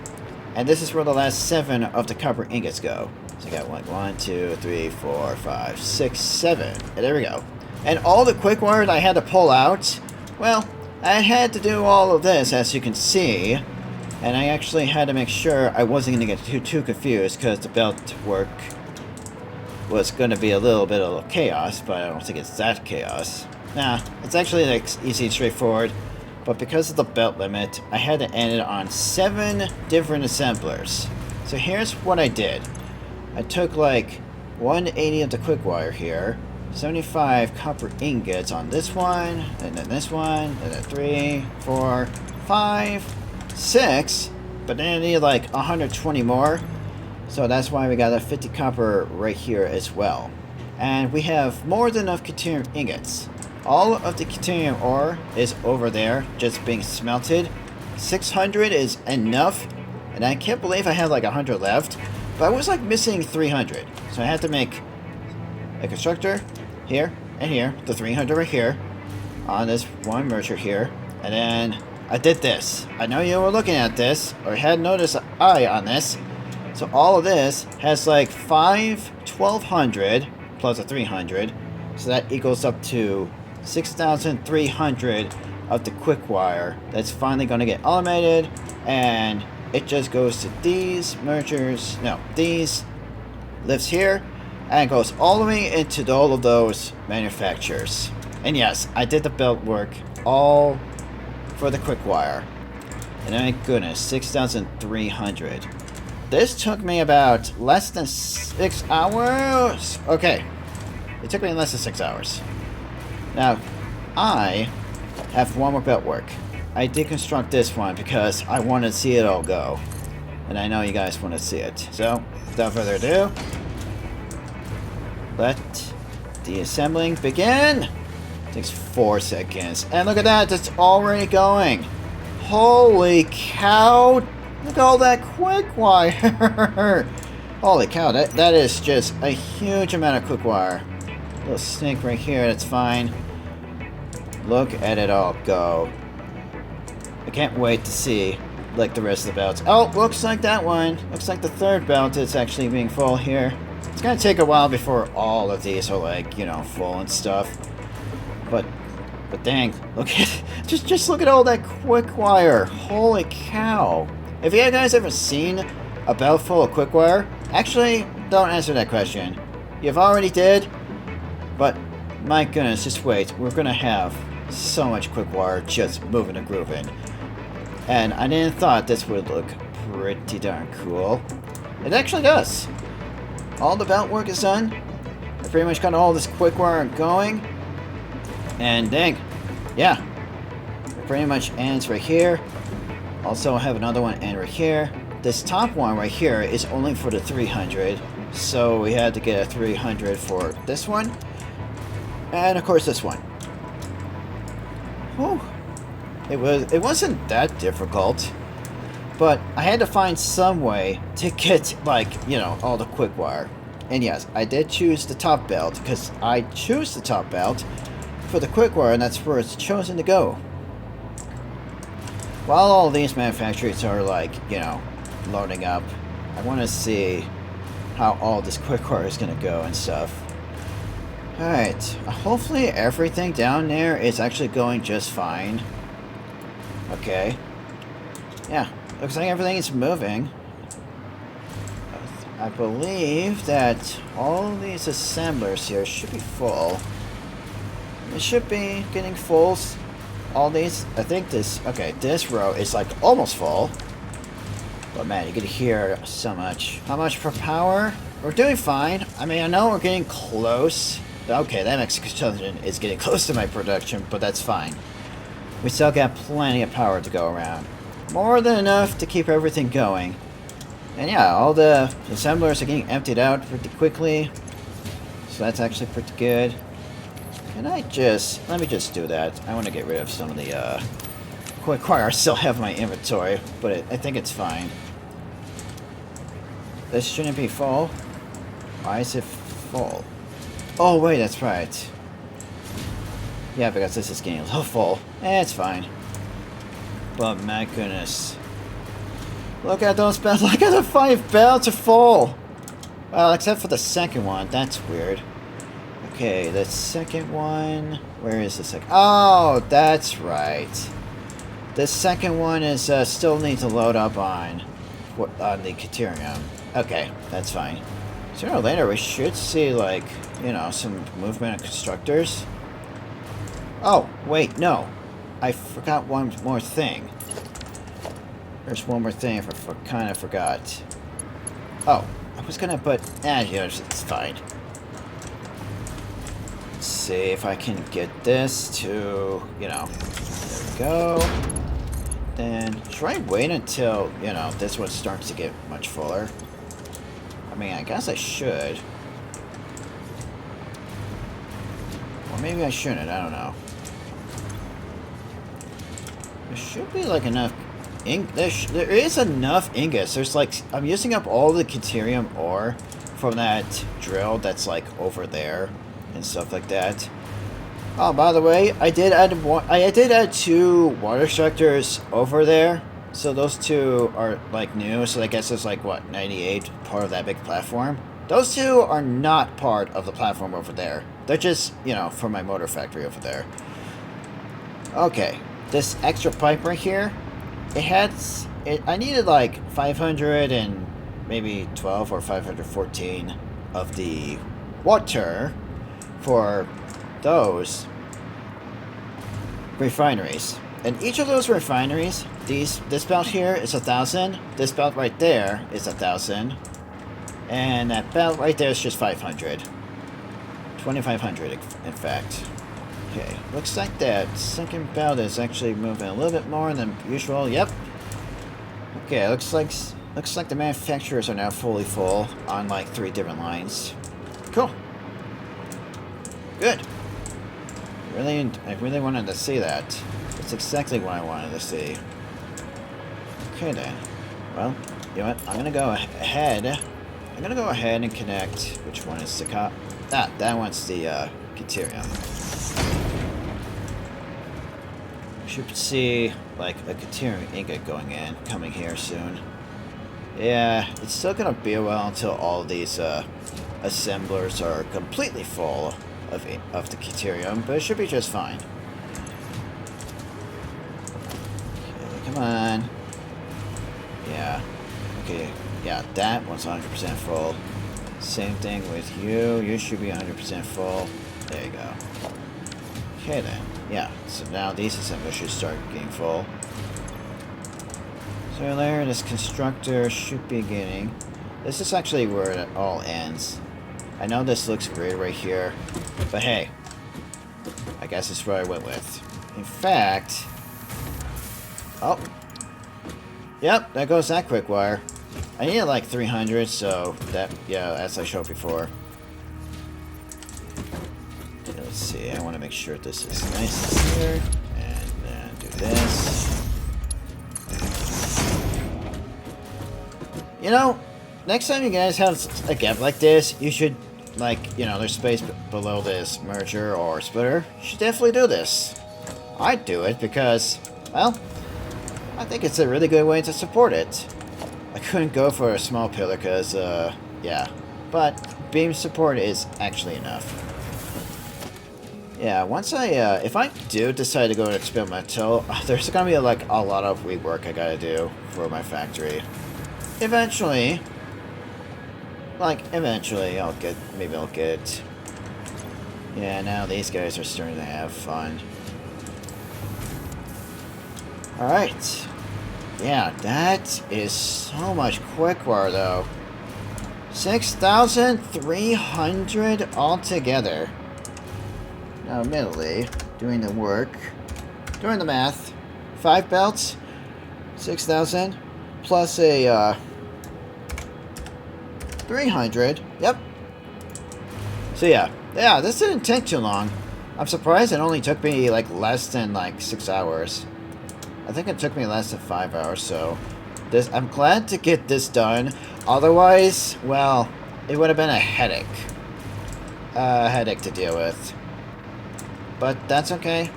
And this is where the last 7 of the copper ingots go. So I got like 1, 2, 3, 4, 5, 6, 7. And there we go. And all the quick wires I had to pull out, well, I had to do all of this, as you can see. And I actually had to make sure I wasn't going to get too confused, because the belt work was going to be a little bit of chaos, but I don't think it's that chaos. Nah, it's actually like easy and straightforward. But because of the belt limit, I had to end it on 7 different assemblers. So here's what I did. I took like 180 of the quick wire here, 75 copper ingots on this one, and then this one, and then 3, 4, 5, 6, but then I need like 120 more. So that's why we got a 50 copper right here as well. And we have more than enough Quickwire ingots. All of the Quickwire ore is over there, just being smelted. 600 is enough, and I can't believe I have like 100 left, but I was like missing 300. So I had to make a constructor here and here, the 300 right here, on this one merger here, and then I did this. I know you were looking at this, or had noticed an eye on this. So all of this has like 1,200 plus a 300, so that equals up to 6,300 of the quick wire that's finally going to get automated, and it just goes to these mergers, no, these lifts here, and it goes all the way into all of those manufacturers. And yes, I did the belt work all for the quick wire, and my goodness, 6,300. This took me about less than 6 hours. Okay, it took me less than 6 hours. Now, I have one more belt work. I deconstruct this one because I want to see it all go. And I know you guys want to see it. So, without further ado, let the assembling begin. It takes 4 seconds. And look at that, it's already going. Holy cow. Look at all that quick wire. Holy cow, that is just a huge amount of quick wire. Little snake right here, that's fine. Look at it all go. I can't wait to see like the rest of the belts. Oh, looks like that one. Looks like the third belt is actually being full here. It's gonna take a while before all of these are like, you know, full and stuff. But dang, look at just look at all that quick wire. Holy cow. If you guys ever seen a belt full of quick wire, actually don't answer that question. You've already did. But my goodness, just wait. We're gonna have so much quick wire just moving and grooving. And I didn't thought this would look pretty darn cool. It actually does. All the belt work is done. I pretty much got all this quick wire going. And dang, yeah. It pretty much ends right here. Also, I have another one end right here. This top one right here is only for the 300. So we had to get a 300 for this one. And of course this one. Whew. It wasn't that difficult, but I had to find some way to get, like, you know, all the quick wire. And yes, I did choose the top belt because I choose the top belt for the quick wire, and that's where it's chosen to go. while all these manufacturers are like, you know, loading up, I want to see how all this Quickwire is going to go and stuff. Alright, hopefully everything down there is actually going just fine. Okay. Yeah, looks like everything is moving. I believe that all these assemblers here should be full. It should be getting full. All these, I think this, okay, this row is like almost full. But man, you can hear so much. How much per power? We're doing fine. I mean, I know we're getting close. Okay, that execution is getting close to my production, but that's fine. We still got plenty of power to go around. More than enough to keep everything going. And yeah, all the assemblers are getting emptied out pretty quickly. So that's actually pretty good. Can I just... let me just do that. I want to get rid of some of the Quickwire I still have in my inventory, but I think it's fine. This shouldn't be full. Why is it full? Oh wait, that's right. Yeah, because this is getting a little full. It's fine. But my goodness. Look at those belts. Look at the 5 belts are full. Well, except for the second one. That's weird. Okay, the second one... where is the second? Oh, that's right. The second one is still need to load up on the Caterium. Okay, that's fine. Sooner or later, we should see, like, you know, some movement of constructors. Oh, wait, no. I forgot one more thing. There's one more thing I kind of forgot. Oh, I was gonna put... yeah, it's fine. Let's see if I can get this to, you know... there we go. Then, should I wait until, you know, this one starts to get much fuller? I mean, I guess I should. Or maybe I shouldn't, I don't know. There should be, like, enough... there is enough ingots. There's like, I'm using up all the Caterium ore from that drill that's like over there and stuff like that. Oh, by the way, I did add 2 water structures over there. So those 2 are like new. So I guess it's like what, 98 part of that big platform. Those 2 are not part of the platform over there. They're just, you know, from my motor factory over there. Okay, this extra pipe right here. I needed like 500 and maybe 12 or 514 of the water for those refineries. And each of those refineries, this belt here is 1,000, this belt right there is 1,000, and that belt right there is just 500. 2,500 in fact. Okay, looks like that second belt is actually moving a little bit more than usual. Yep. Okay, looks like the manufacturers are now fully full on like 3 different lines. Cool. Good. I really wanted to see that. That's exactly what I wanted to see. Okay then. Well, you know what? I'm gonna go ahead. I'm gonna go ahead and connect. Which one is the cop? Ah, that one's the Caterium. Should see like a Caterium ingot coming here soon. Yeah, it's still gonna be a while until all these assemblers are completely full of the Caterium, but it should be just fine. Okay, come on. Yeah. Okay. Yeah, that one's 100% full. Same thing with you. You should be 100% full. There you go. Okay then. Yeah, so now these assemblers should start getting full. So there, this constructor should be getting... this is actually where it all ends. I know this looks weird right here, but hey, I guess it's what I went with. In fact... oh. Yep, there goes that Quickwire. I needed like 300, so that, yeah, as I showed before. Let's see, I want to make sure this is nice here, and then do this. You know, next time you guys have a gap like this, you should, like, you know, there's space below this merger or splitter. You should definitely do this. I'd do it because, well, I think it's a really good way to support it. I couldn't go for a small pillar because, yeah. But beam support is actually enough. Yeah, once if I do decide to go to experimental, there's gonna be like a lot of rework I gotta do for my factory. Eventually, maybe I'll get. Yeah, now these guys are starting to have fun. Alright. Yeah, that is so much Quickwire though. 6,300 altogether. Now, admittedly, doing the work, doing the math, 5 belts, 6,000, plus a, 300, yep. So yeah, this didn't take too long. I'm surprised it only took me, like, less than, 6 hours. I think it took me less than 5 hours, so I'm glad to get this done. Otherwise, well, it would have been a headache. A headache to deal with. But that's okay,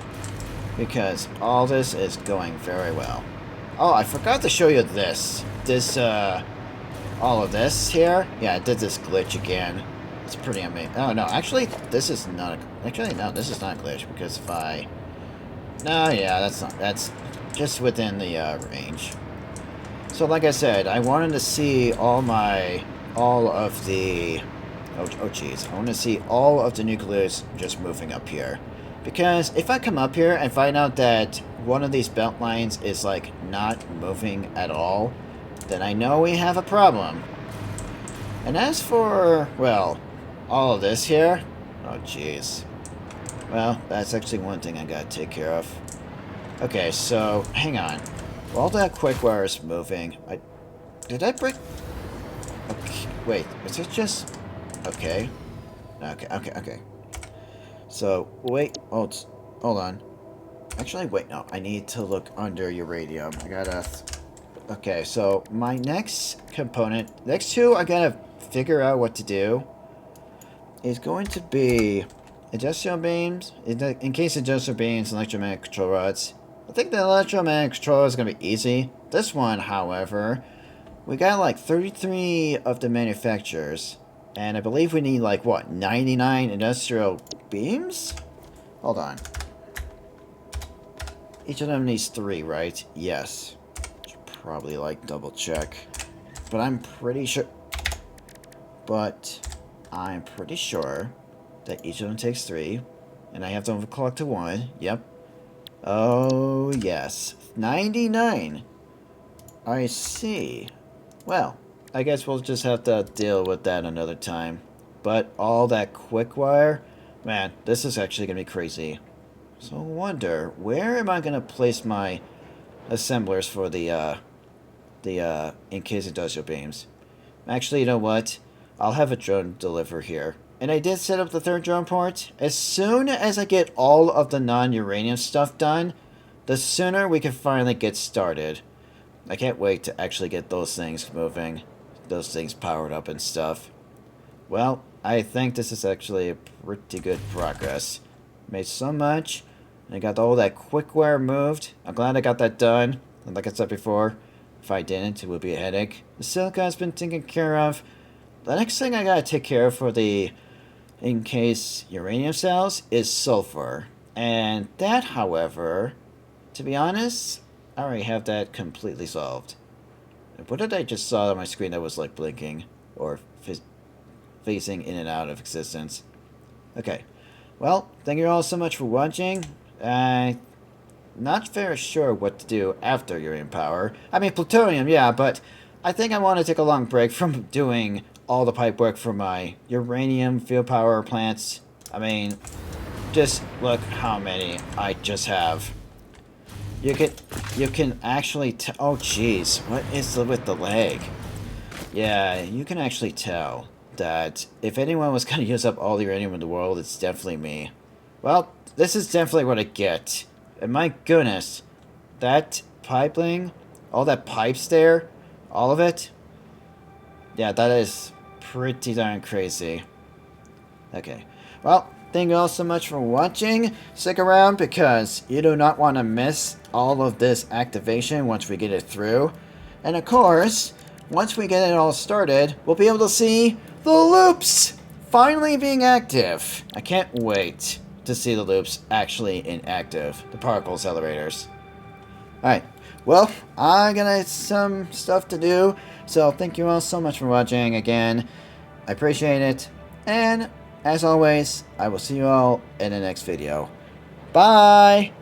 because all this is going very well. Oh, I forgot to show you this. All of this here. Yeah, I did this glitch again. It's pretty amazing. Oh, no, actually, this is not... Actually, no, this is not a glitch, because if I... No, yeah, that's just within the, range. So, like I said, I wanted to see all of the... Oh, jeez. I want to see all of the nucleus just moving up here. Because if I come up here and find out that one of these belt lines is, like, not moving at all, then I know we have a problem. And as for, well, all of this here, oh, jeez. Well, that's actually one thing I gotta take care of. Okay, so, hang on. While that Quickwire is moving, did I break... Okay, wait, is it just... Okay. Okay. So, wait, hold on. Actually, wait, no, I need to look under uranium. I gotta... Okay, so my next component, next two I gotta figure out what to do, is going to be industrial beams, in case industrial beams, electromagnetic control rods. I think the electromagnetic control is gonna be easy. This one, however, we got like 33 of the manufacturers. And I believe we need, like, what, 99 industrial beams? Hold on. Each of them needs 3, right? Yes. Should probably, like, double check. But I'm pretty sure... that each of them takes 3. And I have to overclock to 1. Yep. Oh, yes. 99. I see. Well... I guess we'll just have to deal with that another time. But all that Quickwire, man, this is actually going to be crazy. So I wonder, where am I going to place my assemblers for the in-case industrial beams? Actually, you know what? I'll have a drone deliver here. And I did set up the 3rd drone port. As soon as I get all of the non-uranium stuff done, the sooner we can finally get started. I can't wait to actually get those things moving. Those things powered up and stuff. Well, I think this is actually a pretty good progress. Made so much. I got all that Quickwire moved. I'm glad I got that done. And like I said before, if I didn't, it would be a headache. The silicon's been taken care of. The next thing I gotta take care of for the in-case uranium cells is sulfur. And that, however, to be honest, I already have that completely solved. What did I just saw on my screen that was like blinking or phasing in and out of existence? Okay. Well, thank you all so much for watching. Not very sure what to do after uranium power. I mean, plutonium, yeah, but I think I want to take a long break from doing all the pipe work for my uranium field power plants. I mean, just look how many I just have. You can actually tell. Oh, jeez, what is with the lag? Yeah, you can actually tell that if anyone was going to use up all the uranium in the world, it's definitely me. Well, this is definitely what I get. And my goodness, that pipeline, all that pipes there, all of it. Yeah, that is pretty darn crazy. Okay, well, thank you all so much for watching. Stick around because you do not want to miss all of this activation once we get it through. And of course, once we get it all started, we'll be able to see the loops finally being active. I can't wait to see the loops actually inactive, the particle accelerators. Alright, well, I got some stuff to do, so thank you all so much for watching again. I appreciate it, and as always, I will see you all in the next video. Bye!